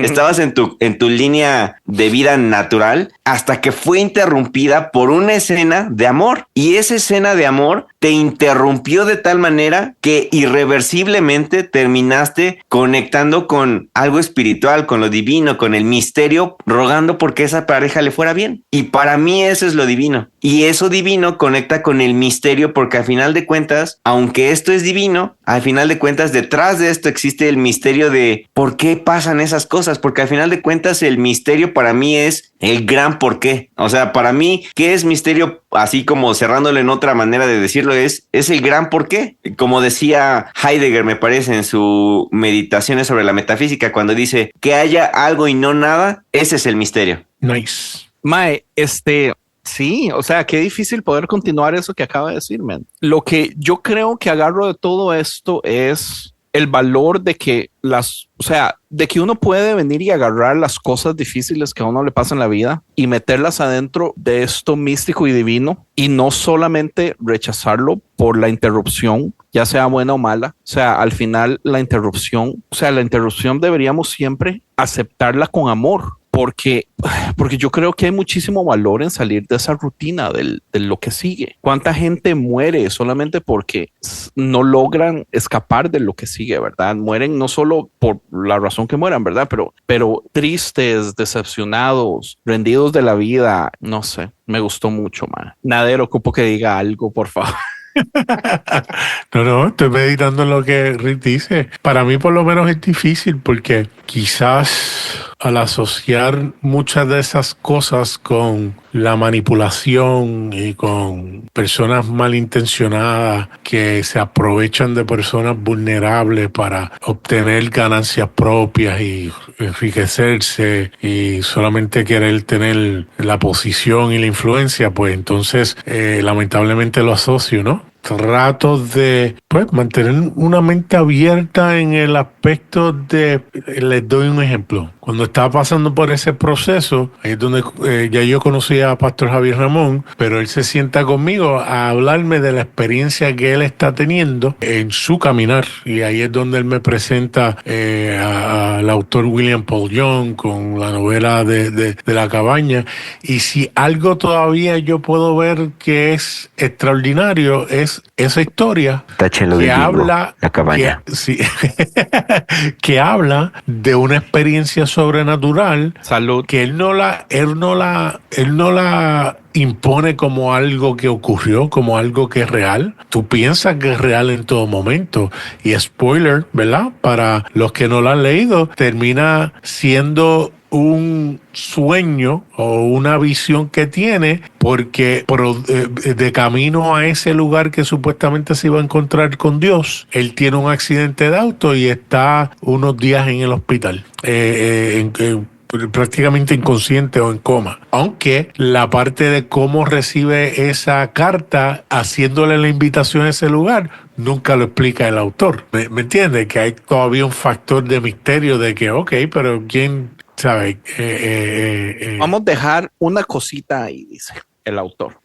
estabas en tu línea de vida natural hasta que fue interrumpida por una escena de amor. Y esa escena de amor te interrumpió de tal manera que irreversiblemente terminaste conectando con algo espiritual, con lo divino, con el misterio, rogando porque esa pareja le fuera bien. Y para mí eso es lo divino. Y eso divino conecta con el misterio porque al final de cuentas, aunque esto es divino, al final de cuentas detrás de esto existe el misterio de por qué pasan esas cosas. Porque al final de cuentas el misterio para mí es el gran por qué. O sea, para mí, ¿qué es misterio? Así como cerrándolo en otra manera de decirlo, es el gran por qué. Como decía Heidegger, me parece, en su Meditaciones sobre la metafísica, cuando dice que haya algo y no nada, ese es el misterio. Nice. Mae, sí, o sea, qué difícil poder continuar eso que acaba de decir, man. Lo que yo creo que agarro de todo esto es el valor de que de que uno puede venir y agarrar las cosas difíciles que a uno le pasa en la vida y meterlas adentro de esto místico y divino y no solamente rechazarlo por la interrupción, ya sea buena o mala. O sea, al final la interrupción deberíamos siempre aceptarla con amor. Porque yo creo que hay muchísimo valor en salir de esa rutina de lo que sigue. ¿Cuánta gente muere solamente porque no logran escapar de lo que sigue, verdad? Mueren no solo por la razón que mueran, ¿verdad? Pero tristes, decepcionados, rendidos de la vida. No sé, me gustó mucho, man. Nadero, ocupo que diga algo, por favor. No, estoy meditando en lo que Rick dice. Para mí por lo menos es difícil porque quizás al asociar muchas de esas cosas con la manipulación y con personas malintencionadas que se aprovechan de personas vulnerables para obtener ganancias propias y enriquecerse y solamente querer tener la posición y la influencia, pues entonces lamentablemente lo asocio, ¿no? Trato de mantener una mente abierta en el aspecto de, les doy un ejemplo. Cuando estaba pasando por ese proceso, ahí es donde ya yo conocía a Pastor Javier Ramón, pero él se sienta conmigo a hablarme de la experiencia que él está teniendo en su caminar. Y ahí es donde él me presenta al autor William Paul Young con la novela de La Cabaña. Y si algo todavía yo puedo ver que es extraordinario, es esa historia que habla La Cabaña. Que habla de una experiencia sobrenatural. Salud. Que él no la impone como algo que ocurrió, como algo que es real. Tú piensas que es real en todo momento. Y spoiler, ¿verdad? Para los que no lo han leído, termina siendo un sueño o una visión que tiene porque de camino a ese lugar que supuestamente se iba a encontrar con Dios, él tiene un accidente de auto y está unos días en el hospital, prácticamente inconsciente o en coma. Aunque la parte de cómo recibe esa carta haciéndole la invitación a ese lugar nunca lo explica el autor. ¿Me entiendes? Que hay todavía un factor de misterio de que, pero ¿quién sabe? Vamos a dejar una cosita ahí, dice el autor.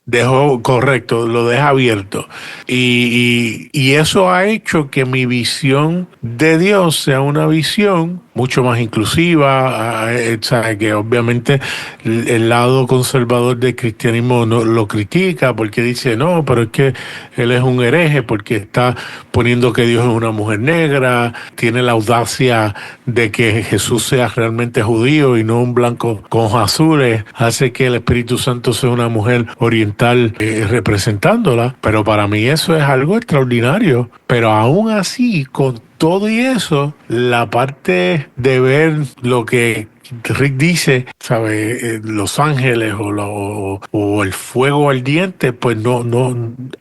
Correcto, lo deja abierto. Y eso ha hecho que mi visión de Dios sea una visión mucho más inclusiva, ¿sabe? Que obviamente el lado conservador del cristianismo no lo critica porque dice, no, pero es que él es un hereje porque está poniendo que Dios es una mujer negra, tiene la audacia de que Jesús sea realmente judío y no un blanco con ojos azules, hace que el Espíritu Santo sea una mujer oriental representándola, pero para mí eso es algo extraordinario, pero aún así, con todo y eso, la parte de ver lo que Rick dice, ¿sabe? Los ángeles o el fuego ardiente, pues no,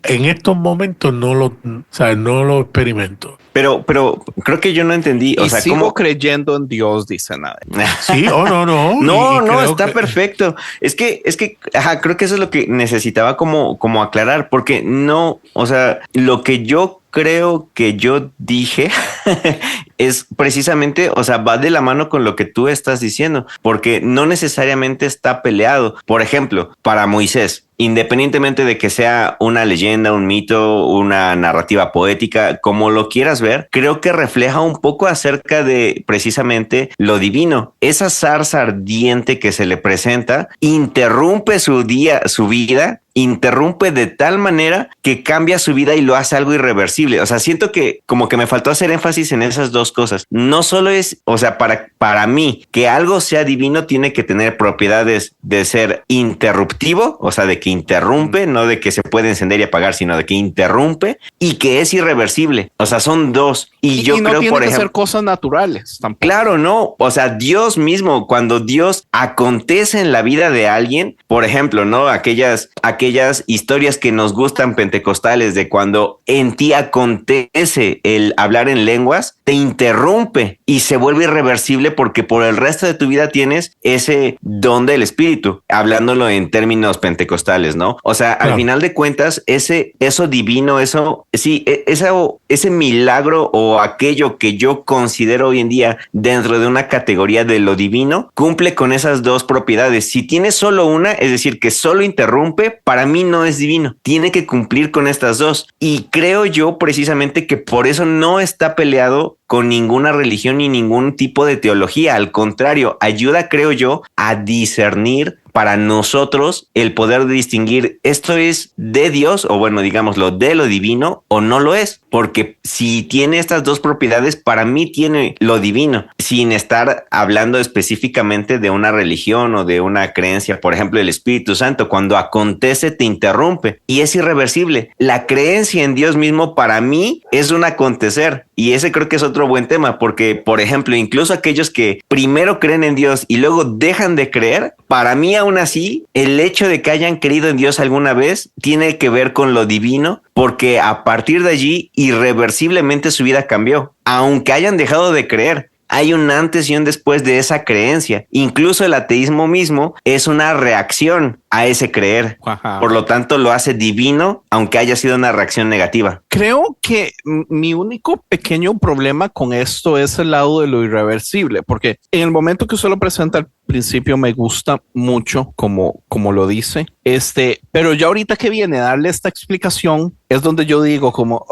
en estos momentos no lo experimento. Pero creo que yo no entendí. O sea, sigo ¿cómo creyendo en Dios? Dice nada. Sí, no. No, está perfecto. Es que, creo que eso es lo que necesitaba como aclarar, porque no, o sea, lo que yo creo que yo dije es precisamente, o sea, va de la mano con lo que tú estás diciendo, porque no necesariamente está peleado. Por ejemplo, para Moisés, independientemente de que sea una leyenda, un mito, una narrativa poética, como lo quieras ver, creo que refleja un poco acerca de precisamente lo divino. Esa zarza ardiente que se le presenta interrumpe su vida, interrumpe de tal manera que cambia su vida y lo hace algo irreversible. O sea, siento que como que me faltó hacer énfasis en esas dos cosas. No solo es, o sea, para mí, que algo sea divino tiene que tener propiedades de ser interruptivo, o sea, de que interrumpe, no de que se puede encender y apagar, sino de que interrumpe y que es irreversible. O sea, son dos. Y yo no creo, tiene por que ejemplo, ser cosas naturales tampoco. Claro, no. O sea, Dios mismo, cuando Dios acontece en la vida de alguien, por ejemplo, ¿no? Aquellas historias que nos gustan pentecostales de cuando en ti acontece el hablar en lenguas, te interrumpe y se vuelve irreversible porque por el resto de tu vida tienes ese don del Espíritu, hablándolo en términos pentecostales, ¿no? O sea, claro. Al final de cuentas, eso divino, ese milagro o aquello que yo considero hoy en día dentro de una categoría de lo divino, cumple con esas dos propiedades. Si tiene solo una, es decir, que solo interrumpe, para mí no es divino. Tiene que cumplir con estas dos. Y creo yo precisamente que por eso no está peleado con ninguna religión ni ningún tipo de teología. Al contrario, ayuda, creo yo, a discernir para nosotros el poder de distinguir esto es de Dios o bueno, digámoslo, de lo divino o no lo es. Porque si tiene estas dos propiedades, para mí tiene lo divino, sin estar hablando específicamente de una religión o de una creencia. Por ejemplo, el Espíritu Santo, cuando acontece, te interrumpe y es irreversible. La creencia en Dios mismo para mí es un acontecer. Y ese creo que es otro buen tema, porque, por ejemplo, incluso aquellos que primero creen en Dios y luego dejan de creer, para mí aún así, el hecho de que hayan creído en Dios alguna vez tiene que ver con lo divino, porque a partir de allí irreversiblemente su vida cambió, aunque hayan dejado de creer. Hay un antes y un después de esa creencia. Incluso el ateísmo mismo es una reacción a ese creer. Ajá. Por lo tanto, lo hace divino, aunque haya sido una reacción negativa. Creo que mi único pequeño problema con esto es el lado de lo irreversible, porque en el momento que usted lo presenta al principio me gusta mucho como lo dice, pero ya ahorita que viene a darle esta explicación es donde yo digo como,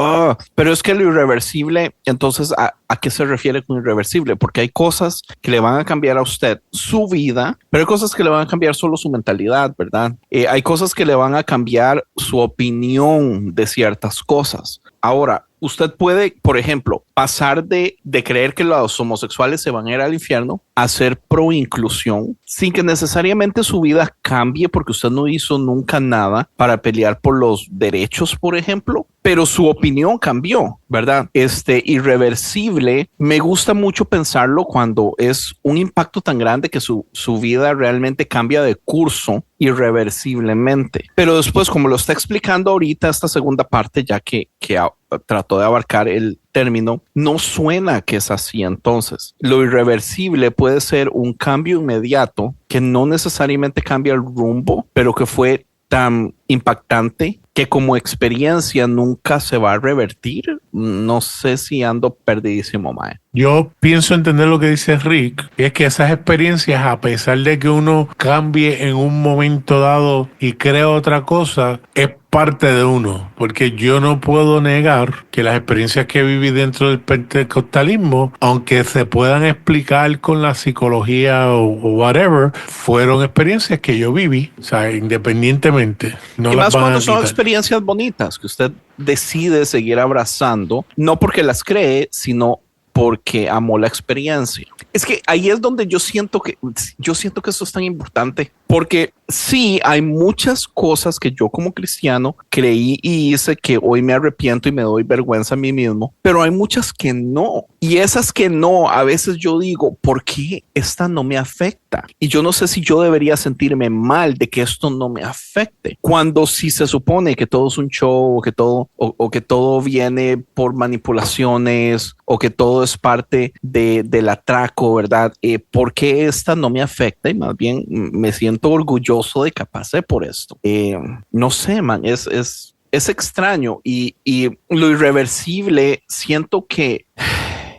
pero es que lo irreversible, entonces ¿a qué se refiere con irreversible? Porque hay cosas que le van a cambiar a usted su vida, pero hay cosas que le van a cambiar solo su mentalidad, ¿verdad? Hay cosas que le van a cambiar su opinión de ciertas cosas. Ahora, usted puede, por ejemplo, pasar de creer que los homosexuales se van a ir al infierno a ser pro inclusión sin que necesariamente su vida cambie porque usted no hizo nunca nada para pelear por los derechos, por ejemplo, pero su opinión cambió, ¿verdad? Irreversible, me gusta mucho pensarlo cuando es un impacto tan grande que su vida realmente cambia de curso irreversiblemente. Pero después, como lo está explicando ahorita esta segunda parte, ya que trató de abarcar el término, no suena que es así. Entonces, lo irreversible puede ser un cambio inmediato que no necesariamente cambia el rumbo, pero que fue tan impactante que como experiencia nunca se va a revertir. No sé si ando perdidísimo, mae. Yo pienso entender lo que dice Rick, y es que esas experiencias, a pesar de que uno cambie en un momento dado y crea otra cosa, es parte de uno, porque yo no puedo negar que las experiencias que viví dentro del pentecostalismo, aunque se puedan explicar con la psicología o whatever, fueron experiencias que yo viví, o sea, independientemente. No y las más van cuando a son quitar. experiencias bonitas que usted decide seguir abrazando, no porque las cree, sino porque amó la experiencia. Es que ahí es donde yo siento que eso es tan importante, porque sí, hay muchas cosas que yo como cristiano creí y hice que hoy me arrepiento y me doy vergüenza a mí mismo, pero hay muchas que no. Y esas que no, a veces yo digo, ¿por qué esta no me afecta? Y yo no sé si yo debería sentirme mal de que esto no me afecte, cuando si se supone que todo es un show, o que todo viene por manipulaciones, o que todo es parte del atraco, ¿verdad? ¿Por qué esta no me afecta? Y más bien me siento orgulloso de que pasé por esto. No sé, man, es extraño y lo irreversible, siento que,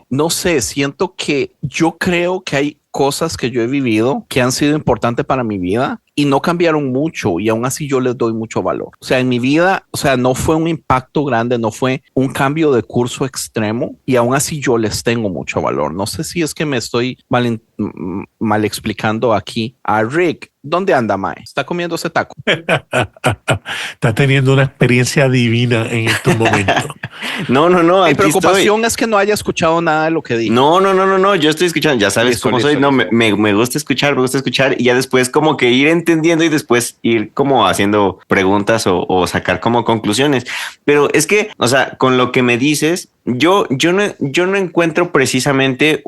no sé, siento que yo creo que hay cosas que yo he vivido que han sido importantes para mi vida y no cambiaron mucho y aún así yo les doy mucho valor. O sea, en mi vida, o sea, no fue un impacto grande, no fue un cambio de curso extremo y aún así yo les tengo mucho valor. No sé si es que me estoy mal explicando aquí. A Rick, ¿dónde anda, mae? ¿Está comiendo ese taco? Está teniendo una experiencia divina en estos momentos. No. Mi Aquí preocupación es que no haya escuchado nada de lo que dije. No. Yo estoy escuchando. Ya sabes Listo, cómo listo, soy. No, listo. me gusta escuchar y ya después como que ir entendiendo y después ir como haciendo preguntas o sacar como conclusiones. Pero es que, o sea, con lo que me dices, yo no encuentro precisamente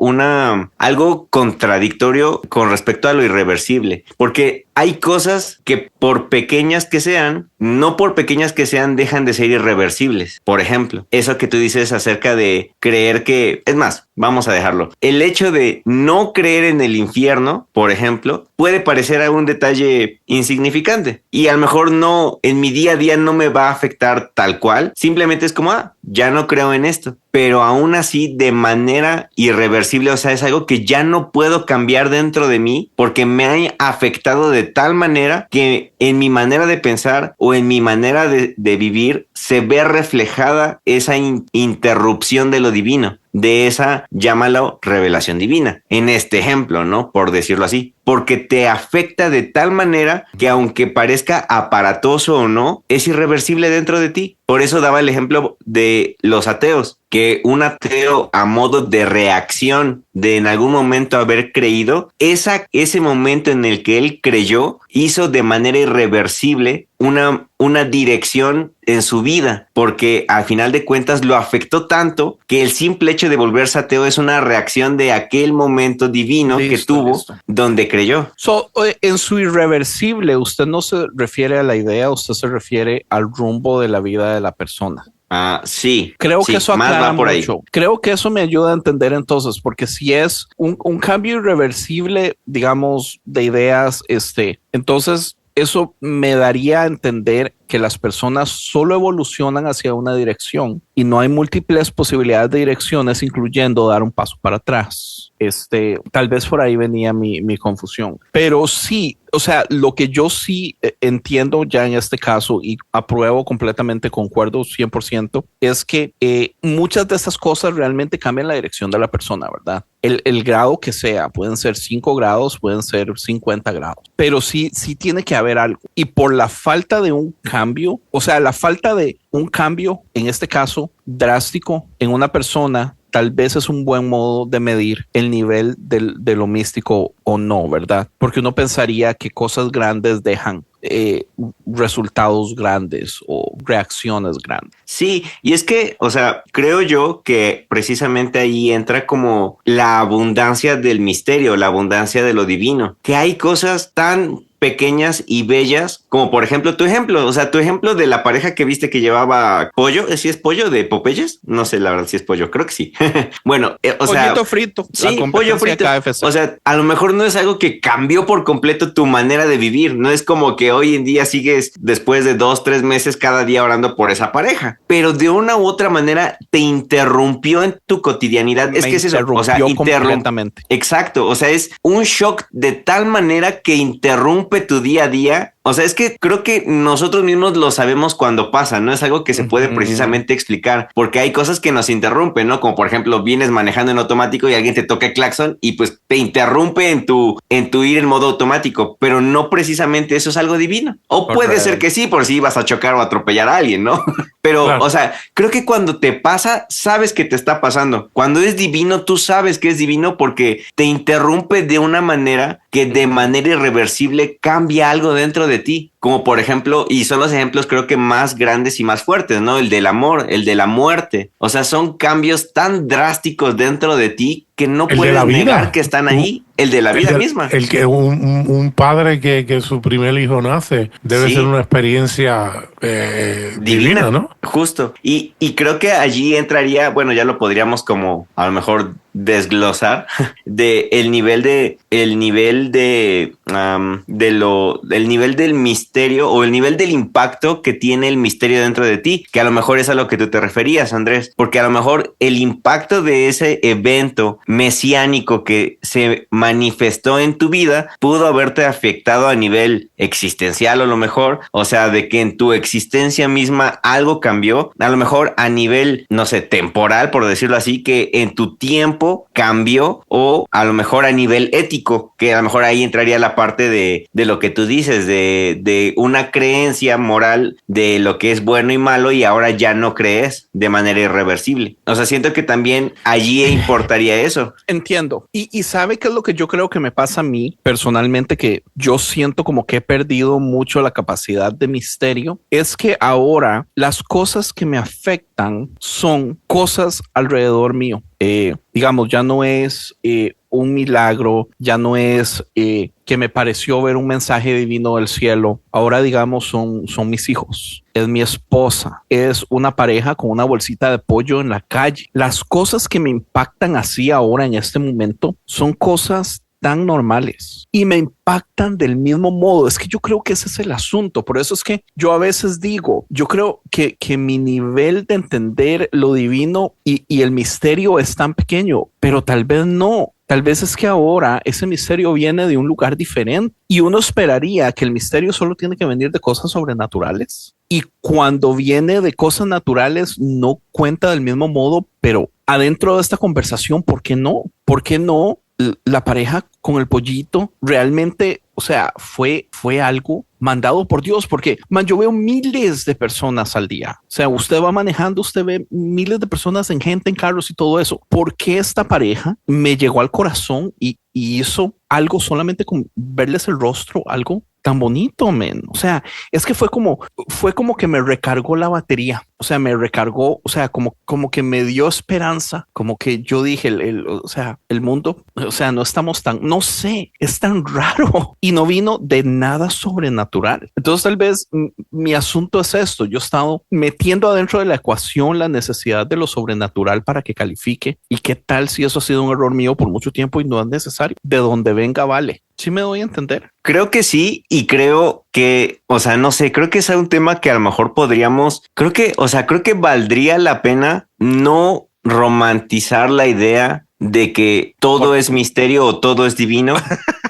algo contradictorio con respecto a lo irreversible, porque hay cosas que por pequeñas que sean, no por pequeñas que sean, dejan de ser irreversibles. Por ejemplo, eso que tú dices acerca de creer que, es más, vamos a dejarlo. El hecho de no creer en el infierno, por ejemplo, puede parecer algún detalle insignificante y a lo mejor no, en mi día a día no me va a afectar tal cual. Simplemente es como, ya no creo en esto. Pero aún así de manera irreversible, o sea, es algo que ya no puedo cambiar dentro de mí porque me ha afectado de tal manera que en mi manera de pensar o en mi manera de vivir se ve reflejada esa interrupción de lo divino, de esa, llámalo, revelación divina. En este ejemplo, ¿no? Por decirlo así, porque te afecta de tal manera que aunque parezca aparatoso o no, es irreversible dentro de ti. Por eso daba el ejemplo de los ateos, que un ateo a modo de reacción de en algún momento haber creído, ese momento en el que él creyó hizo de manera irreversible una dirección en su vida, porque al final de cuentas lo afectó tanto que el simple hecho de volverse ateo es una reacción de aquel momento divino que tuvo donde creyó. En su irreversible, usted no se refiere a la idea, usted se refiere al rumbo de la vida de la persona. Sí. Creo sí, que eso aclara por mucho. Ahí. Creo que eso me ayuda a entender entonces, porque si es un cambio irreversible, digamos, de ideas, entonces eso me daría a entender que las personas solo evolucionan hacia una dirección y no hay múltiples posibilidades de direcciones, incluyendo dar un paso para atrás. Tal vez por ahí venía mi confusión, pero sí, o sea, lo que yo sí entiendo ya en este caso y apruebo completamente, concuerdo 100%, es que muchas de estas cosas realmente cambian la dirección de la persona, ¿verdad? El grado que sea, pueden ser 5 grados, pueden ser 50 grados, pero sí tiene que haber algo. Y por la falta de un cambio, o sea, la falta de un cambio, en este caso drástico, en una persona, tal vez es un buen modo de medir el nivel de lo místico o no, ¿verdad? Porque uno pensaría que cosas grandes dejan resultados grandes o reacciones grandes. Sí, y es que, o sea, creo yo que precisamente ahí entra como la abundancia del misterio, la abundancia de lo divino, que hay cosas tan pequeñas y bellas, como por ejemplo tu ejemplo de la pareja que viste que llevaba pollo, ¿sí es pollo de Popeyes? No sé la verdad si es pollo, creo que sí. Bueno, pollito frito. Sí, pollo frito. O sea, a lo mejor no es algo que cambió por completo tu manera de vivir, no es como que hoy en día sigues después de 2-3 meses cada día orando por esa pareja, pero de una u otra manera te interrumpió en tu cotidianidad. Es que es eso, o sea, completamente. Exacto, o sea, es un shock de tal manera que interrumpe tu día a día. O sea, es que creo que nosotros mismos lo sabemos cuando pasa, no es algo que se puede precisamente explicar, porque hay cosas que nos interrumpen, ¿no? Como por ejemplo, vienes manejando en automático y alguien te toca el claxon y pues te interrumpe en tu ir en modo automático, pero no precisamente eso es algo divino. O puede ser que sí, por si vas a chocar o atropellar a alguien, ¿no? Pero, claro. O sea, creo que cuando te pasa, sabes que te está pasando. Cuando es divino, tú sabes que es divino porque te interrumpe de una manera que de manera irreversible cambia algo dentro de ti. Como por ejemplo, y son los ejemplos creo que más grandes y más fuertes, ¿no? El del amor, el de la muerte. O sea, son cambios tan drásticos dentro de ti que no puedes negar que están ahí. El de la vida misma. El que un padre que su primer hijo nace debe ser una experiencia divina, ¿no? Justo. Y creo que allí entraría, bueno, ya lo podríamos como a lo mejor desglosar el nivel del misterio o el nivel del impacto que tiene el misterio dentro de ti, que a lo mejor es a lo que tú te referías, Andrés, porque a lo mejor el impacto de ese evento mesiánico que se manifestó en tu vida pudo haberte afectado a nivel existencial, o lo mejor, o sea, de que en tu existencia misma algo cambió, a lo mejor a nivel, no sé, temporal, por decirlo así, que en tu tiempo cambió, o a lo mejor a nivel ético, que a lo mejor ahí entraría la parte de lo que tú dices, de una creencia moral de lo que es bueno y malo y ahora ya no crees de manera irreversible. O sea, siento que también allí importaría eso. Entiendo. Y ¿sabe qué es lo que yo creo que me pasa a mí personalmente? Que yo siento como que he perdido mucho la capacidad de misterio. Es que ahora las cosas que me afectan son cosas alrededor mío. Digamos, ya no es un milagro, ya no es que me pareció ver un mensaje divino del cielo. Ahora, digamos, son mis hijos, es mi esposa, es una pareja con una bolsita de pollo en la calle. Las cosas que me impactan así ahora en este momento son cosas tan normales y me impactan del mismo modo. Es que yo creo que ese es el asunto. Por eso es que yo a veces digo, yo creo que mi nivel de entender lo divino y el misterio es tan pequeño, pero tal vez no. Tal vez es que ahora ese misterio viene de un lugar diferente y uno esperaría que el misterio solo tiene que venir de cosas sobrenaturales. Y cuando viene de cosas naturales no cuenta del mismo modo, pero adentro de esta conversación, ¿por qué no? ¿Por qué no? La pareja con el pollito realmente, o sea, fue algo mandado por Dios, porque yo veo miles de personas al día. O sea, usted va manejando, usted ve miles de personas en gente, en carros y todo eso. ¿Por qué esta pareja me llegó al corazón y hizo algo solamente con verles el rostro, algo tan bonito, men? O sea, es que fue como que me recargó la batería. O sea, me recargó, o sea, como que me dio esperanza, como que yo dije, o sea, el mundo, o sea, no estamos tan, no sé, es tan raro y no vino de nada sobrenatural. Entonces, tal vez mi asunto es esto. Yo he estado metiendo adentro de la ecuación la necesidad de lo sobrenatural para que califique. ¿Y qué tal si eso ha sido un error mío por mucho tiempo y no es necesario? De donde venga, vale. ¿Sí me doy a entender? Creo que sí, y creo que, o sea, no sé, creo que es un tema que a lo mejor podríamos, creo que valdría la pena no romantizar la idea de que todo es misterio o todo es divino.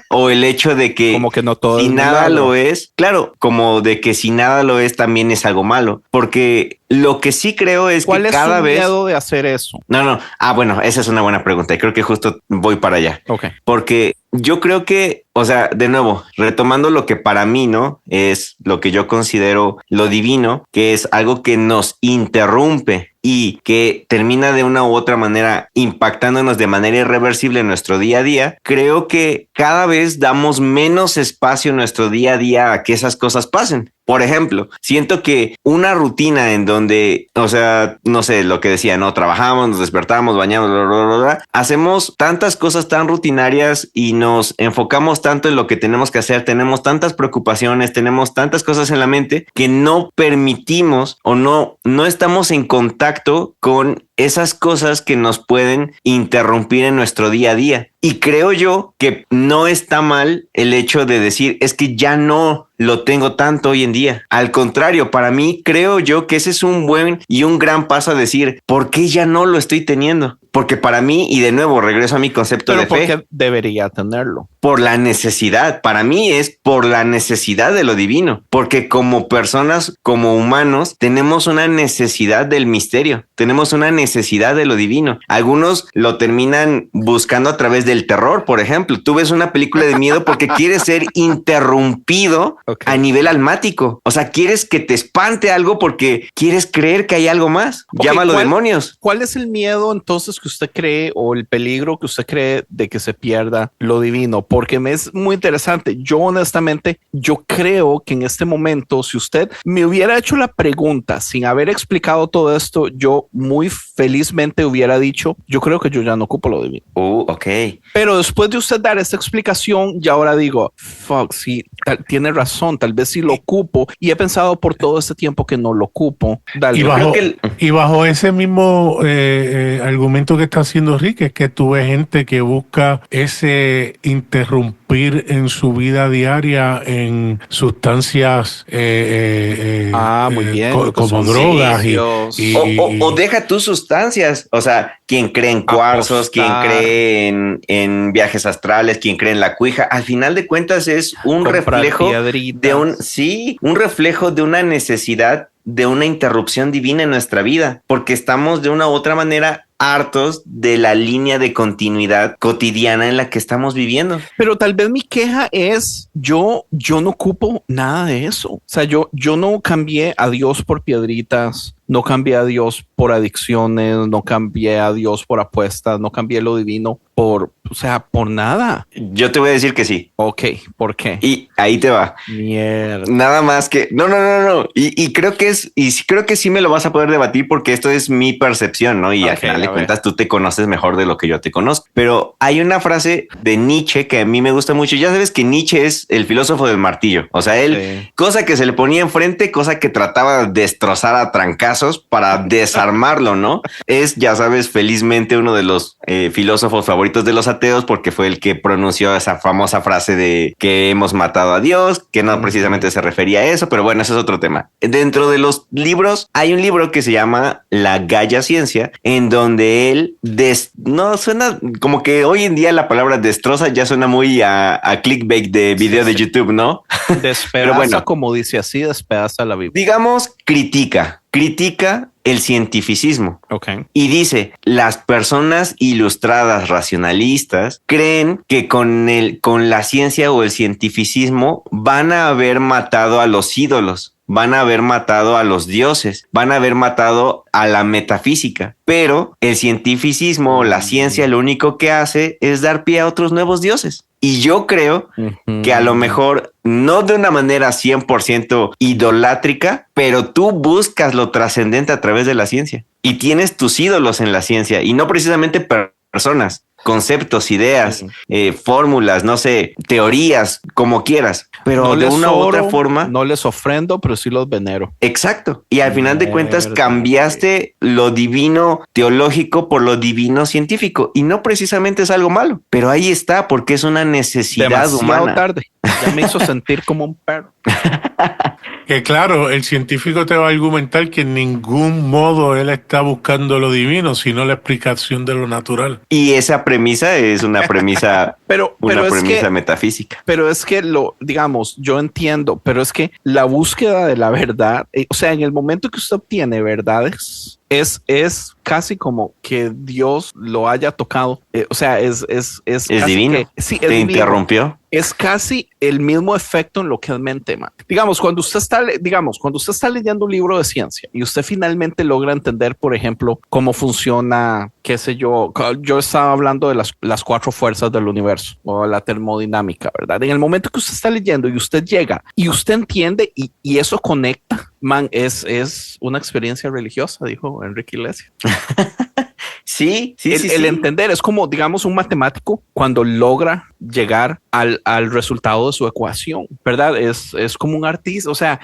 O el hecho de que, como que no todo si es nada milagro. lo es, claro, como de que si nada lo es también es algo malo, porque lo que sí creo es que cada vez... ¿Cuál es su miedo de hacer eso? No. Bueno, esa es una buena pregunta y creo que justo voy para allá. Ok. Porque yo creo que, o sea, de nuevo, retomando lo que para mí, ¿no? Es lo que yo considero lo divino, que es algo que nos interrumpe y que termina de una u otra manera impactándonos de manera irreversible en nuestro día a día. Creo que cada vez damos menos espacio en nuestro día a día a que esas cosas pasen. Por ejemplo, siento que una rutina en donde, o sea, no sé, lo que decía, ¿no? Trabajamos, nos despertamos, bañamos, bla, bla, bla, bla. Hacemos tantas cosas tan rutinarias y nos enfocamos tanto en lo que tenemos que hacer, tenemos tantas preocupaciones, tenemos tantas cosas en la mente que no permitimos o no estamos en contacto con esas cosas que nos pueden interrumpir en nuestro día a día. Y creo yo que no está mal el hecho de decir, es que ya no lo tengo tanto hoy en día. Al contrario, para mí creo yo que ese es un buen y un gran paso a decir, ¿por qué ya no lo estoy teniendo? Porque para mí, y de nuevo regreso a mi concepto de fe. ¿Por qué debería tenerlo? Por la necesidad. Para mí es por la necesidad de lo divino. Porque como personas, como humanos, tenemos una necesidad del misterio. Tenemos una necesidad de lo divino. Algunos lo terminan buscando a través del terror, por ejemplo. Tú ves una película de miedo porque quieres ser interrumpido a nivel almático. O sea, quieres que te espante algo porque quieres creer que hay algo más. Llámalo demonios. ¿Cuál es el miedo entonces que usted cree o el peligro que usted cree de que se pierda lo divino? Porque me es muy interesante. Yo honestamente, yo creo que en este momento, si usted me hubiera hecho la pregunta sin haber explicado todo esto, yo muy felizmente hubiera dicho, yo creo que yo ya no ocupo lo divino. Ok. Pero después de usted dar esta explicación, ya ahora digo, fuck, sí, tiene razón, tal vez sí lo ocupo y he pensado por todo este tiempo que no lo ocupo. Dale. Y bajo ese mismo argumento que está haciendo Rick, es que tú ves gente que busca ese interrumpir en su vida diaria en sustancias muy bien, como drogas o deja tus sustancias, o sea, quien cree en cuarzos, quien cree en viajes astrales, quien cree en la cuija, al final de cuentas es un reflejo de un reflejo de una necesidad de una interrupción divina en nuestra vida, porque estamos de una u otra manera hartos de la línea de continuidad cotidiana en la que estamos viviendo. Pero tal vez mi queja es yo no ocupo nada de eso. O sea, yo no cambié a Dios por piedritas, no cambié a Dios por adicciones, no cambié a Dios por apuestas, no cambié lo divino por nada. Yo te voy a decir que sí. Ok, ¿por qué? Y ahí te va. Mierda. Nada más que no. Y creo que sí me lo vas a poder debatir porque esto es mi percepción, ¿no? Y al final de cuentas tú te conoces mejor de lo que yo te conozco. Pero hay una frase de Nietzsche que a mí me gusta mucho. Ya sabes que Nietzsche es el filósofo del martillo. O sea, él, cosa que se le ponía enfrente, cosa que trataba de destrozar a trancazos para desarmarlo, ¿no? Es, ya sabes, felizmente uno de los filósofos favoritos de los ateos porque fue el que pronunció esa famosa frase de que hemos matado a Dios, que no precisamente se refería a eso, pero bueno, ese es otro tema. Dentro de los libros, hay un libro que se llama La Gaya Ciencia, en donde él no suena como que hoy en día la palabra destroza ya suena muy a clickbait de video de YouTube, ¿no? Despedaza, pero bueno, como dice así, despedaza la Biblia. Digamos, critica el cientificismo. Okay. Y dice, las personas ilustradas racionalistas creen que con la ciencia o el cientificismo van a haber matado a los ídolos, van a haber matado a los dioses, van a haber matado a la metafísica. Pero el cientificismo o la ciencia lo único que hace es dar pie a otros nuevos dioses. Y yo creo que a lo mejor no de una manera 100% idolátrica, pero tú buscas lo trascendente a través de la ciencia y tienes tus ídolos en la ciencia y no precisamente personas, conceptos, ideas, fórmulas, no sé, teorías, como quieras, pero no de una u otra forma. No les ofrendo, pero sí los venero. Exacto. Y al final de cuentas cambiaste lo divino teológico por lo divino científico y no precisamente es algo malo, pero ahí está porque es una necesidad humana. Tarde. Ya me hizo sentir como un perro. Que claro, el científico te va a argumentar que en ningún modo él está buscando lo divino, sino la explicación de lo natural. Y esa premisa es una premisa, premisa metafísica. Pero es que digamos, yo entiendo, pero es que la búsqueda de la verdad, o sea, en el momento que usted obtiene verdades, es casi como que Dios lo haya tocado. O sea, es divino. Sí, es te divino. Interrumpió. Es casi el mismo efecto en lo que es mente, man. Digamos, cuando usted está leyendo un libro de ciencia y usted finalmente logra entender, por ejemplo, cómo funciona, qué sé yo estaba hablando de las 4 fuerzas del universo o la termodinámica, ¿verdad? En el momento que usted está leyendo y usted llega y usted entiende y eso conecta, man, es una experiencia religiosa, dijo Enrique Iglesias. Sí. El entender es como, digamos, un matemático cuando logra llegar al resultado de su ecuación, ¿verdad? Es como un artista, o sea,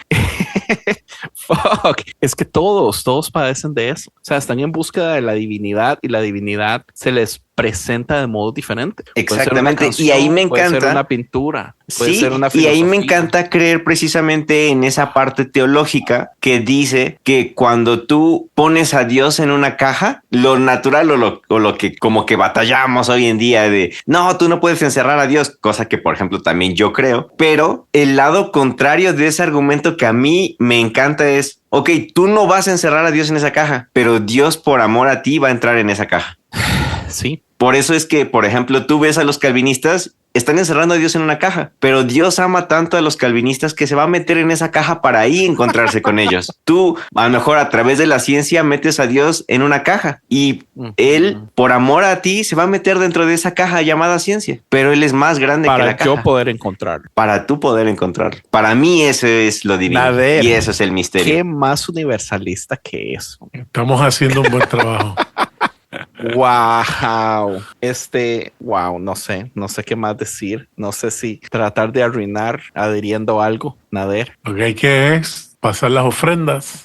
fuck, es que todos padecen de eso. O sea, están en búsqueda de la divinidad y la divinidad se les presenta de modo diferente. Exactamente. Y ahí me encanta. Puede ser una pintura. Puede Sí, ser una y filosofía. ahí me encanta creer precisamente en esa parte teológica que dice que cuando tú pones a Dios en una caja, lo natural o lo que como que batallamos hoy en día de no, tú no puedes encerrar a Dios, cosa que por ejemplo también yo creo, pero el lado contrario de ese argumento que a mí me encanta es, ok, tú no vas a encerrar a Dios en esa caja, pero Dios por amor a ti va a entrar en esa caja. Sí. Por eso es que, por ejemplo, tú ves a los calvinistas, están encerrando a Dios en una caja, pero Dios ama tanto a los calvinistas que se va a meter en esa caja para ahí encontrarse con ellos. Tú, a lo mejor a través de la ciencia, metes a Dios en una caja y Él, por amor a ti, se va a meter dentro de esa caja llamada ciencia, pero Él es más grande que la caja. Para yo poder encontrarlo. Para tú poder encontrarlo. Para mí eso es lo divino. Y eso es el misterio. ¿Qué más universalista que eso? Estamos haciendo un buen trabajo. Wow, no sé qué más decir. No sé si tratar de arruinar adhiriendo algo, Nader. Lo que hay que es pasar las ofrendas.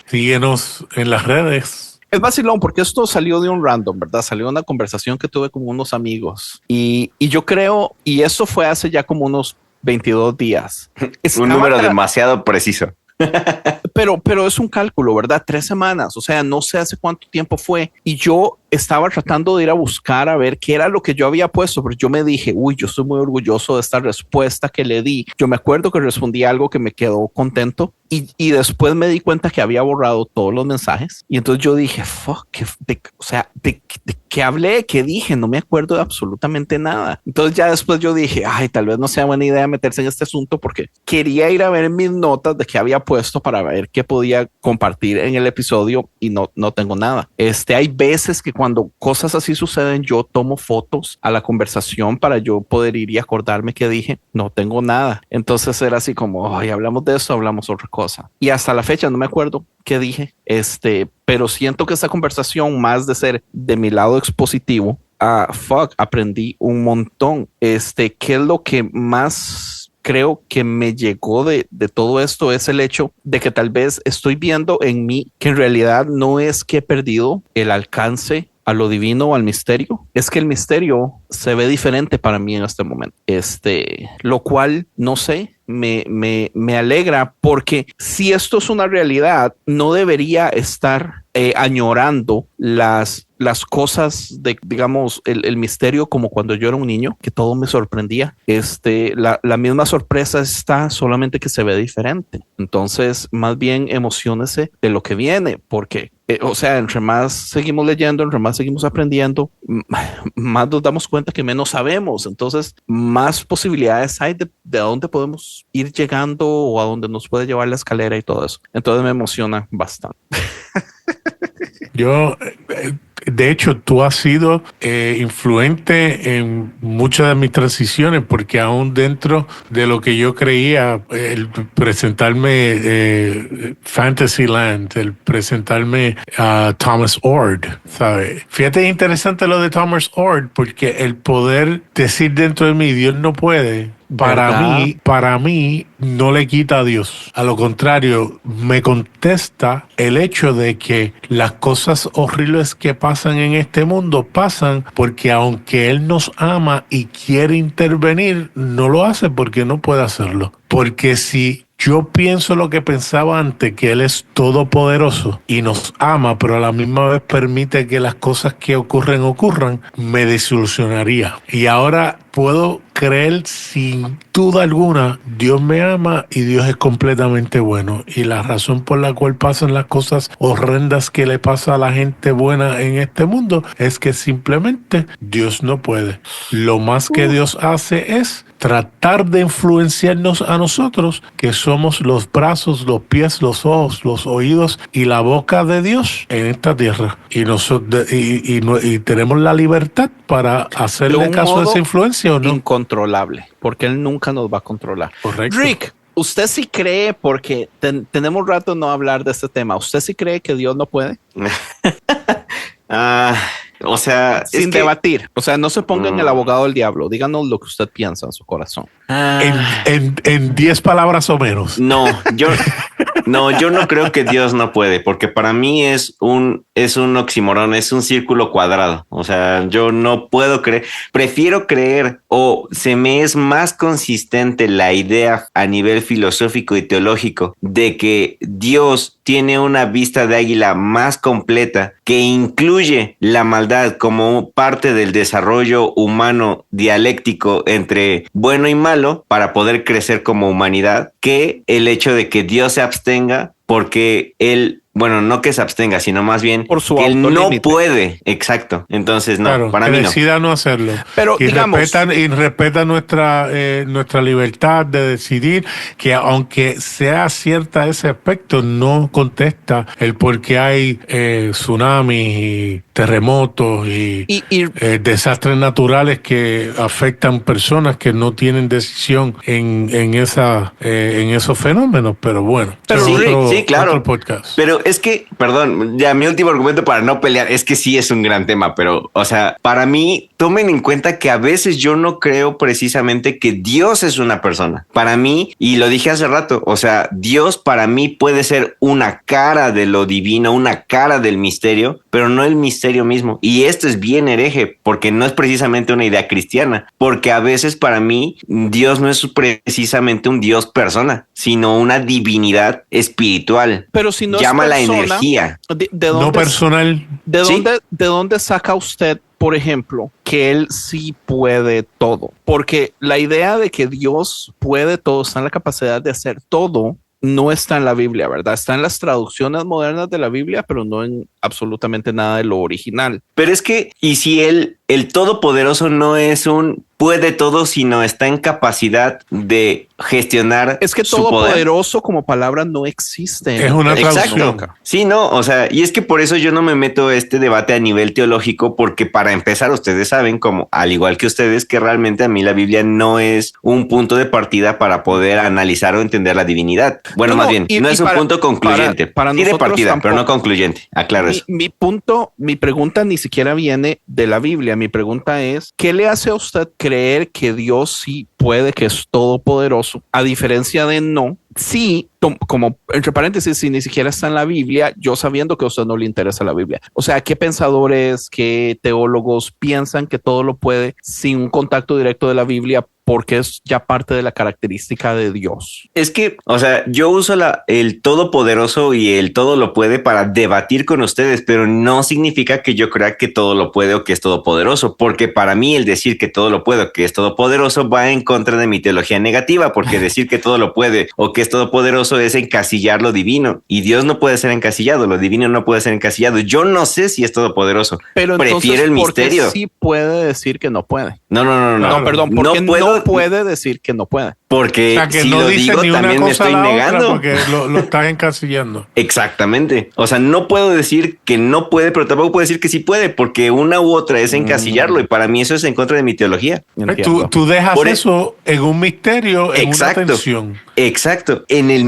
Síguenos en las redes. Es vacilón porque esto salió de un random, ¿verdad? Salió de una conversación que tuve con unos amigos y yo creo, y eso fue hace ya como unos 22 días. Un número demasiado preciso. Pero es un cálculo, ¿verdad? 3 semanas, o sea, no sé hace cuánto tiempo fue. Y yo estaba tratando de ir a buscar a ver qué era lo que yo había puesto, pero yo me dije, yo estoy muy orgulloso de esta respuesta que le di. Yo me acuerdo que respondí algo que me quedó contento y después me di cuenta que había borrado todos los mensajes. Y entonces yo dije, fuck, ¿de qué hablé? ¿Qué dije? No me acuerdo de absolutamente nada. Entonces ya después yo dije, tal vez no sea buena idea meterse en este asunto porque quería ir a ver mis notas de qué había puesto para ver qué podía compartir en el episodio y no tengo nada. Hay veces que cuando cosas así suceden, yo tomo fotos a la conversación para yo poder ir y acordarme qué dije. No tengo nada. Entonces era así como, hablamos de eso, hablamos otra cosa. Y hasta la fecha no me acuerdo qué dije. Pero siento que esta conversación, más de ser de mi lado expositivo, aprendí un montón. ¿Qué es lo que más creo que me llegó de todo esto? Es el hecho de que tal vez estoy viendo en mí que en realidad no es que he perdido el alcance a lo divino o al misterio, es que el misterio se ve diferente para mí en este momento. Lo cual, no sé, me alegra porque si esto es una realidad, no debería estar añorando las cosas de, digamos, el misterio como cuando yo era un niño, que todo me sorprendía. La misma sorpresa está, solamente que se ve diferente. Entonces, más bien emociónese de lo que viene, porque entre más seguimos leyendo, entre más seguimos aprendiendo, más nos damos cuenta que menos sabemos. Entonces, más posibilidades hay de a dónde podemos ir llegando o a dónde nos puede llevar la escalera y todo eso. Entonces me emociona bastante. Yo, de hecho, tú has sido influente en muchas de mis transiciones, porque aún dentro de lo que yo creía, el presentarme Fantasyland, el presentarme a Thomas Ord, ¿sabes? Fíjate, es interesante lo de Thomas Ord, porque el poder decir dentro de mí, Dios no puede, para mí no le quita a Dios. A lo contrario, me contesta el hecho de que las cosas horribles que pasan en este mundo pasan porque aunque Él nos ama y quiere intervenir, no lo hace porque no puede hacerlo. Porque si yo pienso lo que pensaba antes, que Él es todopoderoso y nos ama, pero a la misma vez permite que las cosas que ocurran, me desilusionaría. Y ahora puedo creer sin duda alguna, Dios me ama y Dios es completamente bueno. Y la razón por la cual pasan las cosas horrendas que le pasa a la gente buena en este mundo es que simplemente Dios no puede. Lo más que Dios hace es tratar de influenciarnos a nosotros, que somos los brazos, los pies, los ojos, los oídos y la boca de Dios en esta tierra. Y nosotros y tenemos la libertad para hacerle caso a esa influencia, ¿o no? Incontrolable, porque Él nunca nos va a controlar. Correcto. Rick, ¿usted sí cree, porque tenemos rato no hablar de este tema, ¿usted sí cree que Dios no puede? O sea, sin debatir, o sea, no se ponga en el abogado del diablo, díganos lo que usted piensa en su corazón. En 10 palabras o menos. No, yo no creo que Dios no puede, porque para mí es un oxímoron, es un círculo cuadrado. O sea, yo no puedo creer, prefiero creer, o se me es más consistente la idea a nivel filosófico y teológico de que Dios tiene una vista de águila más completa que incluye la maldad como parte del desarrollo humano dialéctico entre bueno y malo para poder crecer como humanidad, que el hecho de que Dios se abstenga porque Él, bueno, no que se abstenga, sino más bien por su que Él no autolímite. Puede. Exacto. Entonces, no, claro, para que mí no. decida no hacerlo. Pero y digamos, respeta nuestra libertad de decidir, que aunque sea cierta ese aspecto, no contesta el por qué hay tsunamis y terremotos y desastres naturales que afectan personas que no tienen decisión en esos fenómenos. Pero bueno, Pero sí, claro. otro podcast. Pero es que, perdón, ya mi último argumento para no pelear es que sí es un gran tema, pero, o sea, para mí, tomen en cuenta que a veces yo no creo precisamente que Dios es una persona. Para mí, y lo dije hace rato, o sea, Dios para mí puede ser una cara de lo divino, una cara del misterio, pero no el misterio mismo. Y esto es bien hereje, porque no es precisamente una idea cristiana, porque a veces para mí Dios no es precisamente un Dios persona, sino una divinidad espiritual. pero si no llama es la persona, energía. ¿de dónde, No personal. ¿Sí? ¿De dónde saca usted, por ejemplo, que Él sí puede todo? Porque la idea de que Dios puede todo, está en la capacidad de hacer todo, no está en la Biblia, ¿verdad? Está en las traducciones modernas de la Biblia, pero no en absolutamente nada de lo original. Pero es que, ¿y si el Todopoderoso no es un puede todo, sino está en capacidad de gestionar Es que su poder? todopoderoso como palabra no existe. Es una traducción. Exacto. Sí, no, o sea, y es que por eso yo no me meto a este debate a nivel teológico, porque para empezar, ustedes saben, como al igual que ustedes, que realmente a mí la Biblia no es un punto de partida para poder analizar o entender la divinidad. Bueno, más bien, no es un punto concluyente. Para Sí de nosotros partida, tampoco. pero no concluyente. Aclaro eso. Mi pregunta ni siquiera viene de la Biblia. Mi pregunta es, ¿qué le hace a usted creer que Dios sí puede, que es todopoderoso, a diferencia de no? Sí, como entre paréntesis, si ni siquiera está en la Biblia, yo sabiendo que a usted no le interesa la Biblia. O sea, ¿qué pensadores, qué teólogos piensan que todo lo puede sin un contacto directo de la Biblia? Porque es ya parte de la característica de Dios. Es que, o sea, yo uso el todopoderoso y el todo lo puede para debatir con ustedes, pero no significa que yo crea que todo lo puede o que es todopoderoso, porque para mí el decir que todo lo puede o que es todopoderoso va en contra de mi teología negativa, porque decir que todo lo puede o que es todopoderoso es encasillar lo divino, y Dios no puede ser encasillado, lo divino no puede ser encasillado. Yo no sé si es todopoderoso, pero prefiero el misterio. Sí puede decir que no puede. No, Perdón, porque no puede decir que no puede. Porque O sea, que si no lo dice digo ni una también me cosa estoy a la negando. otra porque lo estás encasillando. Exactamente. O sea, no puedo decir que no puede, pero tampoco puedo decir que sí puede, porque una u otra es encasillarlo, y para mí eso es en contra de mi teología. Tú dejas Por eso en un misterio, en Exacto. una tensión. Exacto, en el Que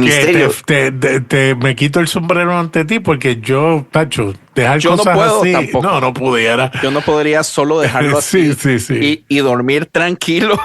misterio. me quito el sombrero ante ti, porque yo, Tacho, dejar Yo no cosas puedo así, tampoco. no pudiera. Yo no podría solo dejarlo así Sí. y dormir tranquilo.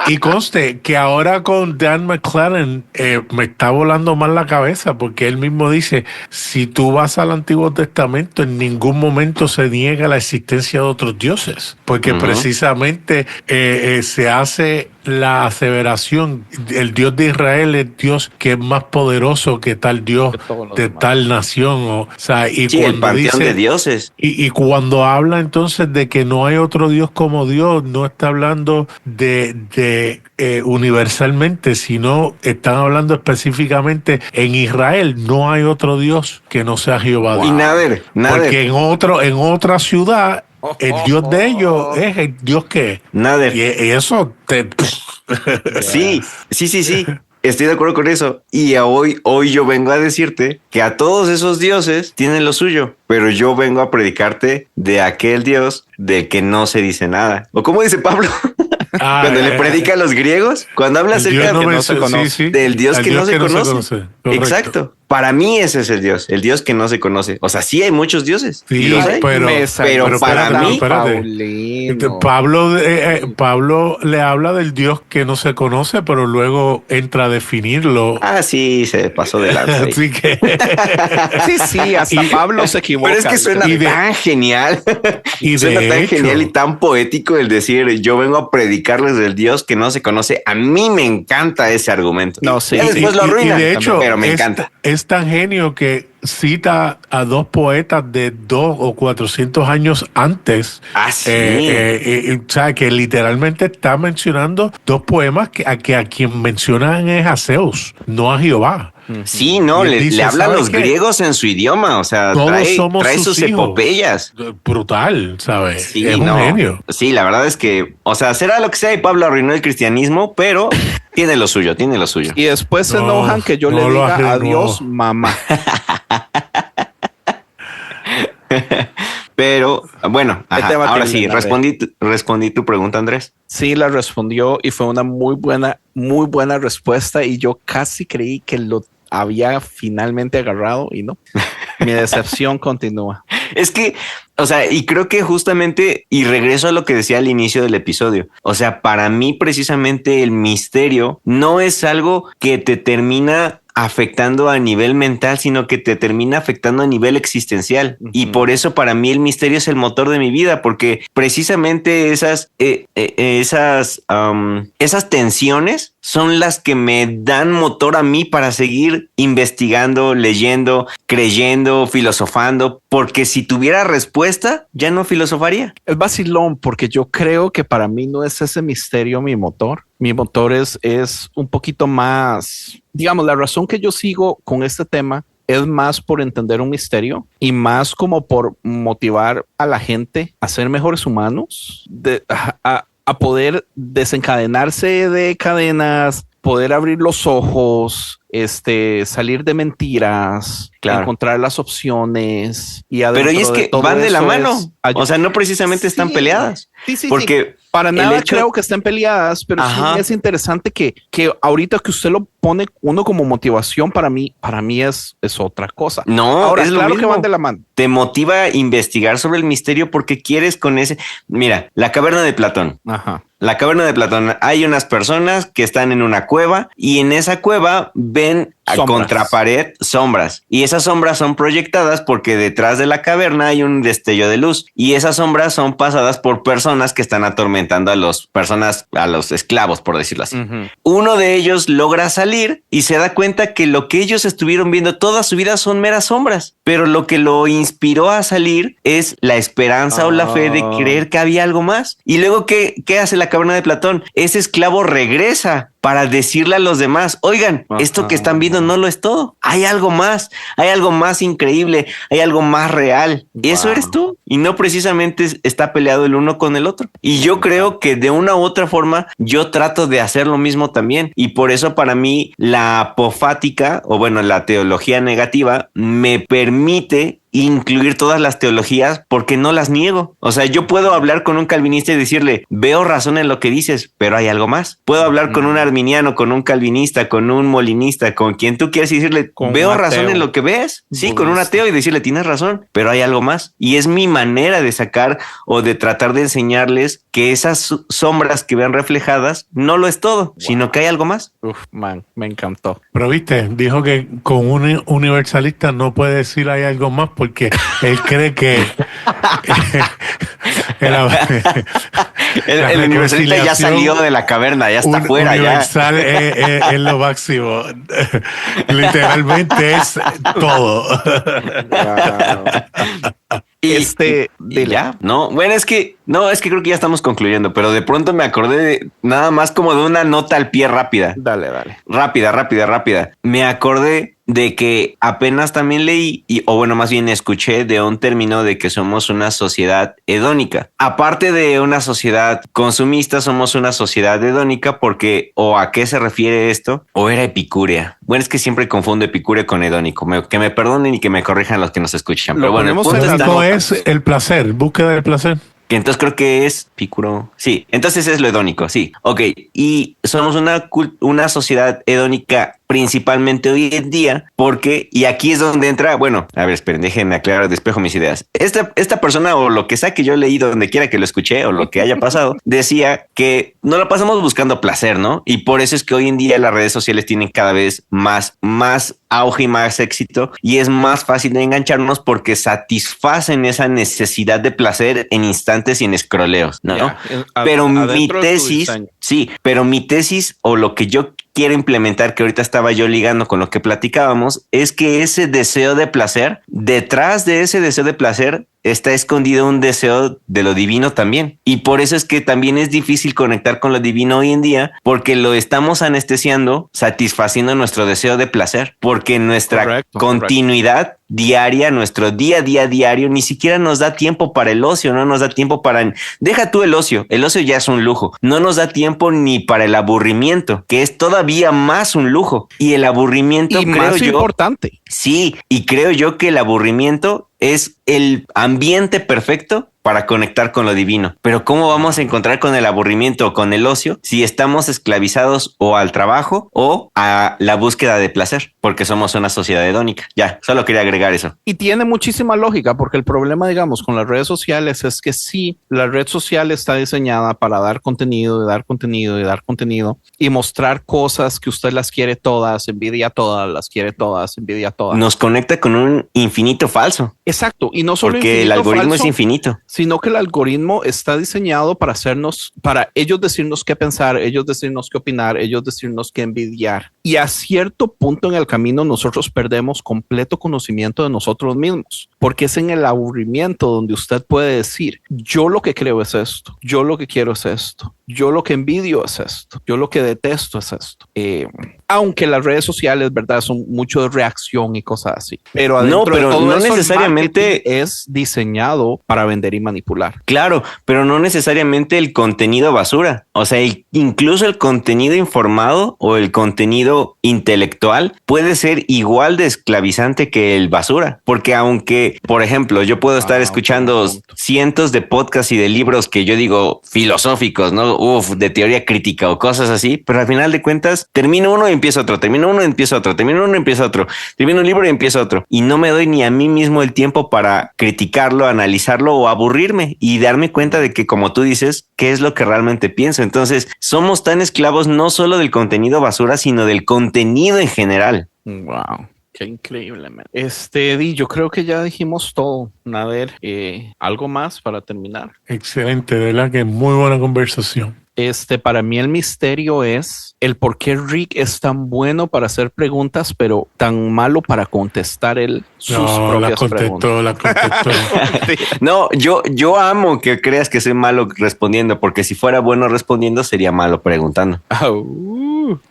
Y conste que ahora con Dan McClellan me está volando más la cabeza, porque él mismo dice, si tú vas al Antiguo Testamento, en ningún momento se niega la existencia de otros dioses, porque precisamente se hace la aseveración, el Dios de Israel es Dios que es más poderoso que tal Dios de tal nación. O sea, y sí, el panteón de dioses. Y cuando habla entonces de que no hay otro Dios como Dios, no está hablando de universalmente, sino están hablando específicamente en Israel. No hay otro Dios que no sea Jehová. Y Nader. Porque en otra ciudad el Dios de ellos es el Dios que es. Nader. Y eso Sí. Estoy de acuerdo con eso. Y hoy yo vengo a decirte que a todos esos dioses tienen lo suyo, pero yo vengo a predicarte de aquel Dios del que no se dice nada. ¿O cómo dice Pablo? Cuando le predica a los griegos, cuando habla acerca de que no se conoce, del Dios que no se conoce. Exacto. Para mí ese es el Dios que no se conoce. O sea, sí hay muchos dioses. Sí, pero para mí, Pablo le habla del Dios que no se conoce, pero luego entra a definirlo. Ah, sí, se pasó de lanza. Así que sí, hasta Pablo se equivoca. Pero es que suena tan genial. Suena tan genial y tan poético el decir, yo vengo a predicarles del Dios que no se conoce. A mí me encanta ese argumento. No, sí. Y después lo arruinan, de hecho, pero me encanta. Es tan genio que cita a dos poetas de 200 o 400 años antes. Ah, sí. O sea, que literalmente está mencionando dos poemas que a quien mencionan es a Zeus, no a Jehová. Sí, no, le hablan los griegos en su idioma, o sea, trae sus epopeyas. Brutal, ¿sabes? Sí, es un genio. Sí, la verdad es que, o sea, será lo que sea y Pablo arruinó el cristianismo, pero tiene lo suyo. Y después se enojan que yo le diga adiós, mamá. Pero bueno, ahora sí, respondí tu pregunta, Andrés. Sí, la respondió y fue una muy buena respuesta y yo casi creí que lo había finalmente agarrado y no. Mi decepción continúa. Es que, o sea, y creo que justamente, y regreso a lo que decía al inicio del episodio, o sea, para mí precisamente el misterio no es algo que te termina afectando a nivel mental, sino que te termina afectando a nivel existencial. Y por eso para mí el misterio es el motor de mi vida, porque precisamente esas tensiones son las que me dan motor a mí para seguir investigando, leyendo, creyendo, filosofando, porque si tuviera respuesta, ya no filosofaría. Es vacilón, porque yo creo que para mí no es ese misterio mi motor. Mi motor es un poquito más, digamos, la razón que yo sigo con este tema es más por entender un misterio y más como por motivar a la gente a ser mejores humanos, a poder desencadenarse de cadenas, poder abrir los ojos, salir de mentiras, encontrar las opciones. Pero y es que van de la mano, o sea, no precisamente están peleadas. Sí, porque para nada creo que estén peleadas, pero sí es interesante que ahorita que usted lo pone uno como motivación, para mí es otra cosa. No, ahora es claro lo que mismo. van de la mano. Te motiva a investigar sobre el misterio porque quieres con ese. Mira, la caverna de Platón. Ajá. La caverna de Platón. Hay unas personas que están en una cueva y en esa cueva ven a contrapared sombras, y esas sombras son proyectadas porque detrás de la caverna hay un destello de luz, y esas sombras son pasadas por personas que están atormentando a los esclavos, por decirlo así. Uno de ellos logra salir y se da cuenta que lo que ellos estuvieron viendo toda su vida son meras sombras, pero lo que lo inspiró a salir es la esperanza o la fe de creer que había algo más. Y luego, ¿qué hace la caverna de Platón? Ese esclavo regresa para decirle a los demás, oigan, esto que están viendo no lo es todo. Hay algo más increíble, hay algo más real. Y eso eres tú. Y no precisamente está peleado el uno con el otro. Y yo creo que de una u otra forma yo trato de hacer lo mismo también. Y por eso para mí la apofática, o bueno, la teología negativa, me permite incluir todas las teologías porque no las niego. O sea, yo puedo hablar con un calvinista y decirle, veo razón en lo que dices, pero hay algo más. Puedo hablar con un arminiano, con un calvinista, con un molinista, con quien tú quieras y decirle, veo razón en lo que ves. Sí, con un ateo y decirle, tienes razón, pero hay algo más. Y es mi manera de sacar o de tratar de enseñarles que esas sombras que vean reflejadas no lo es todo, sino que hay algo más. Uf, man, me encantó. Pero viste, dijo que con un universalista no puede decir hay algo más porque él cree que el universalista ya salió de la caverna, ya está fuera. Universal ya. Es lo máximo. Literalmente es todo. Y ya, no, bueno, es que creo que ya estamos concluyendo, pero de pronto me acordé de nada más como de una nota al pie rápida. Dale. Rápida. Me acordé de que apenas también leí, o bueno, más bien escuché de un término de que somos una sociedad hedónica. Aparte de una sociedad consumista, somos una sociedad hedónica porque, o a qué se refiere esto, o era epicúrea. Bueno, es que siempre confundo epicúrea con hedónico. Que me perdonen y que me corrijan los que nos escuchan. Pero bueno, el punto es el placer, búsqueda del placer. Que entonces creo que es Epicuro. Sí, entonces es lo hedónico, sí. Ok, y somos una sociedad hedónica principalmente hoy en día, porque, y aquí es donde entra, bueno, a ver, esperen, déjenme aclarar, despejo mis ideas. Esta persona, o lo que sea que yo leí donde quiera que lo escuché, o lo que haya pasado, decía que no la pasamos buscando placer, ¿no? Y por eso es que hoy en día las redes sociales tienen cada vez más auge y más éxito, y es más fácil de engancharnos porque satisfacen esa necesidad de placer en instantes y en scrolleos, ¿no? Pero mi tesis, o lo que yo quiero implementar, que ahorita estaba yo ligando con lo que platicábamos, es que ese deseo de placer, detrás de ese deseo de placer, está escondido un deseo de lo divino también. Y por eso es que también es difícil conectar con lo divino hoy en día, porque lo estamos anestesiando, satisfaciendo nuestro deseo de placer, porque nuestra continuidad diaria, nuestro día a día diario, ni siquiera nos da tiempo para el ocio, no nos da tiempo para... Deja tú el ocio ya es un lujo. No nos da tiempo ni para el aburrimiento, que es todavía más un lujo. Y el aburrimiento, y más importante. Sí, y creo yo que el aburrimiento es el ambiente perfecto para conectar con lo divino. Pero ¿cómo vamos a encontrar con el aburrimiento o con el ocio si estamos esclavizados o al trabajo o a la búsqueda de placer? Porque somos una sociedad hedónica. Ya, solo quería agregar eso. Y tiene muchísima lógica, porque el problema, digamos, con las redes sociales es que sí, la red social está diseñada para dar contenido y mostrar cosas que usted las quiere todas, envidia todas, las quiere todas, envidia todas. Nos conecta con un infinito falso. Exacto. Y no solo porque el algoritmo falso, es infinito, sino que el algoritmo está diseñado para ellos decirnos qué pensar, ellos decirnos qué opinar, ellos decirnos qué envidiar. Y a cierto punto en el camino nosotros perdemos completo conocimiento de nosotros mismos, porque es en el aburrimiento donde usted puede decir, yo lo que creo es esto, yo lo que quiero es esto, yo lo que envidio es esto, yo lo que detesto es esto. Aunque las redes sociales, verdad, son mucho de reacción y cosas así, pero no necesariamente es diseñado para vender y manipular. Claro, pero no necesariamente el contenido basura. O sea, incluso el contenido informado o el contenido intelectual puede ser igual de esclavizante que el basura, porque aunque, por ejemplo, yo puedo estar escuchando cientos de podcasts y de libros que yo digo filosóficos, ¿no? De teoría crítica o cosas así, pero al final de cuentas termino uno y empiezo otro, termino uno y empiezo otro, termino uno y empiezo otro, termino un libro y empiezo otro, y no me doy ni a mí mismo el tiempo para criticarlo, analizarlo o aburrirme y darme cuenta de que, como tú dices, qué es lo que realmente pienso. Entonces somos tan esclavos no solo del contenido basura, sino del contenido en general. Wow. Qué increíble, man. Yo creo que ya dijimos todo. A ver, algo más para terminar. Excelente, de verdad que muy buena conversación. Para mí el misterio es el por qué Rick es tan bueno para hacer preguntas, pero tan malo para contestar él sus propias preguntas. La contestó. No, yo amo que creas que soy malo respondiendo, porque si fuera bueno respondiendo sería malo preguntando.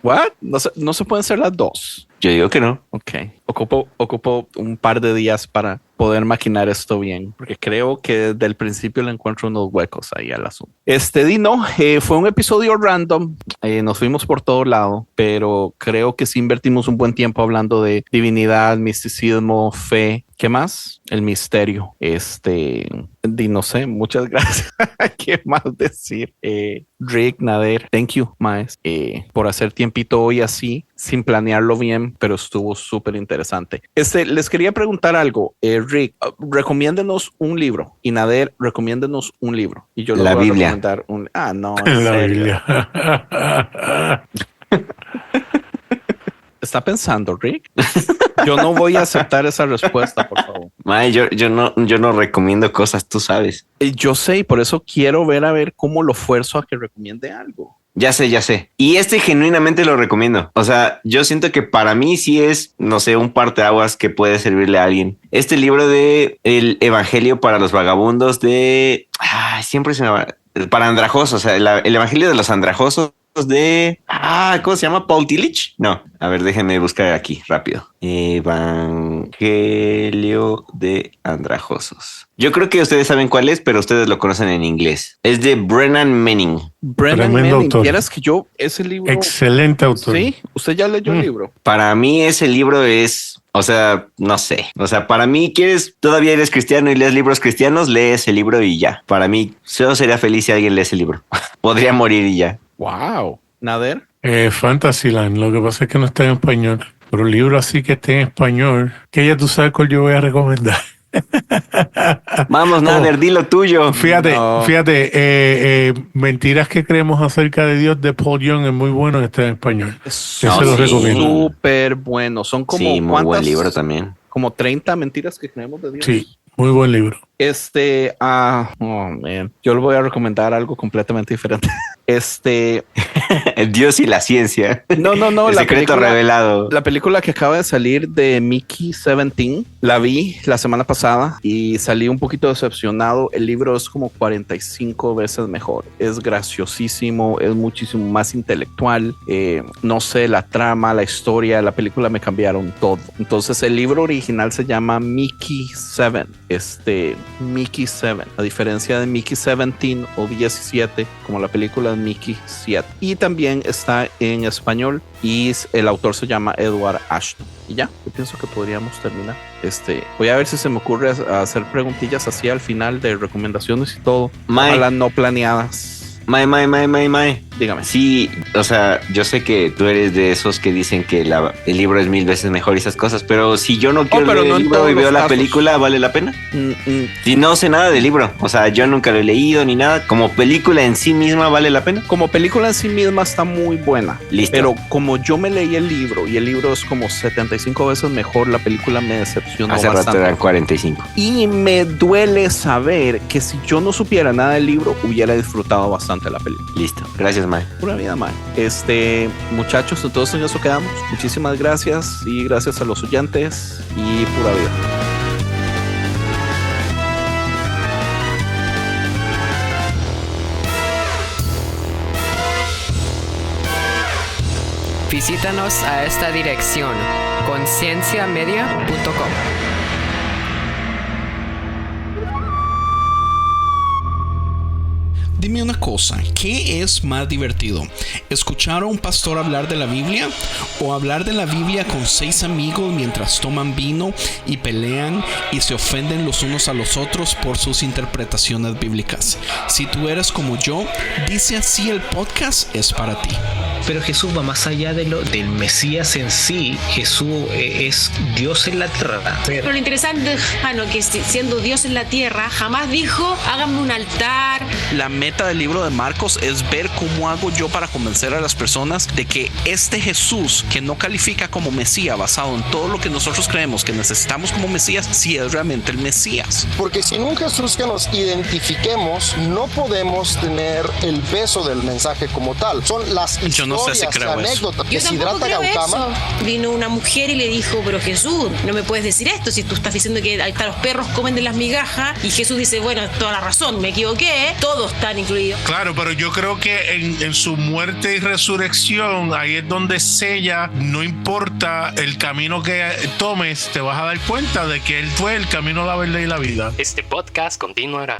What? No se pueden ser las dos. Yo digo que no. Ok. Ocupo un par de días para poder maquinar esto bien, porque creo que desde el principio le encuentro unos huecos ahí al asunto. Fue un episodio random. Nos fuimos por todo lado, pero creo que sí invertimos un buen tiempo hablando de divinidad, misticismo, fe ¿Qué más? El misterio. No sé, muchas gracias. ¿Qué más decir? Rick, Nader, thank you, Maes, por hacer tiempito hoy así, sin planearlo bien, pero estuvo súper interesante. Les quería preguntar algo. Rick, recomiéndenos un libro, y Nader, recomiéndenos un libro. Y yo la voy Biblia. A recomendar un... no, en La serio. Biblia. ¿Está pensando, Rick? Yo no voy a aceptar esa respuesta, por favor. Mae, yo no recomiendo cosas, tú sabes. Yo sé, y por eso quiero ver cómo lo fuerzo a que recomiende algo. Ya sé. Y genuinamente lo recomiendo. O sea, yo siento que para mí sí es, no sé, un parteaguas que puede servirle a alguien. Este libro de El Evangelio para los Vagabundos de... siempre se me va... Para andrajosos, o sea, el Evangelio de los Andrajosos de... ¿cómo se llama? ¿Paul Tillich? No, a ver, déjenme buscar aquí rápido. Evangelio de Andrajosos. Yo creo que ustedes saben cuál es, pero ustedes lo conocen en inglés. Es de Brennan Manning. Brennan Manning. Vieras que yo ese libro... Excelente autor. Sí, usted ya leyó el libro. Para mí ese libro es... O sea, no sé. O sea, para mí, todavía eres cristiano y lees libros cristianos, lee ese libro y ya. Para mí, yo sería feliz si alguien lee ese libro. Podría morir y ya. Wow. Nader. Fantasyland. Lo que pasa es que no está en español. Pero un libro así que esté en español, que ya tú sabes cuál yo voy a recomendar. Vamos, Nader, di lo tuyo. Fíjate, Mentiras que creemos acerca de Dios de Paul Young es muy bueno, está en español. Se lo recomiendo. Súper bueno. Son como muy buen libro también. Como 30 mentiras que creemos de Dios. Sí, muy buen libro. Yo le voy a recomendar algo completamente diferente. Dios y la ciencia. No. El secreto revelado. La película que acaba de salir de Mickey 17, la vi la semana pasada y salí un poquito decepcionado. El libro es como 45 veces mejor. Es graciosísimo, es muchísimo más intelectual. No sé, la trama, la historia, la película me cambiaron todo. Entonces el libro original se llama Mickey 7. Mickey 7, a diferencia de Mickey 17 o 17, como la película de Mickey 7. Y también está en español y el autor se llama Edward Ashton. Y ya, yo pienso que podríamos terminar. Voy a ver si se me ocurre hacer preguntillas así al final de recomendaciones y todo. Ojalá no planeadas. Mae. Dígame. Sí, o sea, yo sé que tú eres de esos que dicen que el libro es 1000 veces mejor y esas cosas, pero si yo no quiero leer el libro y veo la película, ¿vale la pena? Si no sé nada del libro, o sea, yo nunca lo he leído ni nada, como película en sí misma, ¿vale la pena? Como película en sí misma está muy buena. Listo. Pero como yo me leí el libro y el libro es como 75 veces mejor, la película me decepcionó bastante. Hace rato eran 45. Y me duele saber que si yo no supiera nada del libro, hubiera disfrutado bastante la película. Listo. Gracias, Mae. Pura vida, Mae. Muchachos, entonces en eso quedamos. Muchísimas gracias y gracias a los oyentes y pura vida. Visítanos a esta dirección, concienciamedia.com. Dime una cosa, ¿qué es más divertido? ¿Escuchar a un pastor hablar de la Biblia? ¿O hablar de la Biblia con 6 amigos mientras toman vino y pelean y se ofenden los unos a los otros por sus interpretaciones bíblicas? Si tú eres como yo, Dice Así el podcast es para ti. Pero Jesús va más allá del Mesías en sí. Jesús es Dios en la tierra. Pero lo interesante, que siendo Dios en la tierra, jamás dijo, háganme un altar. La meta del libro de Marcos es ver cómo hago yo para convencer a las personas de que este Jesús, que no califica como Mesías basado en todo lo que nosotros creemos que necesitamos como Mesías, sí es realmente el Mesías. Porque sin un Jesús que nos identifiquemos, no podemos tener el peso del mensaje como tal. Son las historias, anécdotas. Yo tampoco creo eso. Vino una mujer y le dijo, pero Jesús, no me puedes decir esto si tú estás diciendo que hasta los perros comen de las migajas. Y Jesús dice, bueno, toda la razón, me equivoqué, todos están incluidos. Claro, pero yo creo que en su muerte y resurrección, ahí es donde sella, no importa el camino que tomes, te vas a dar cuenta de que Él fue el camino, la verdad y la vida. Este podcast continuará.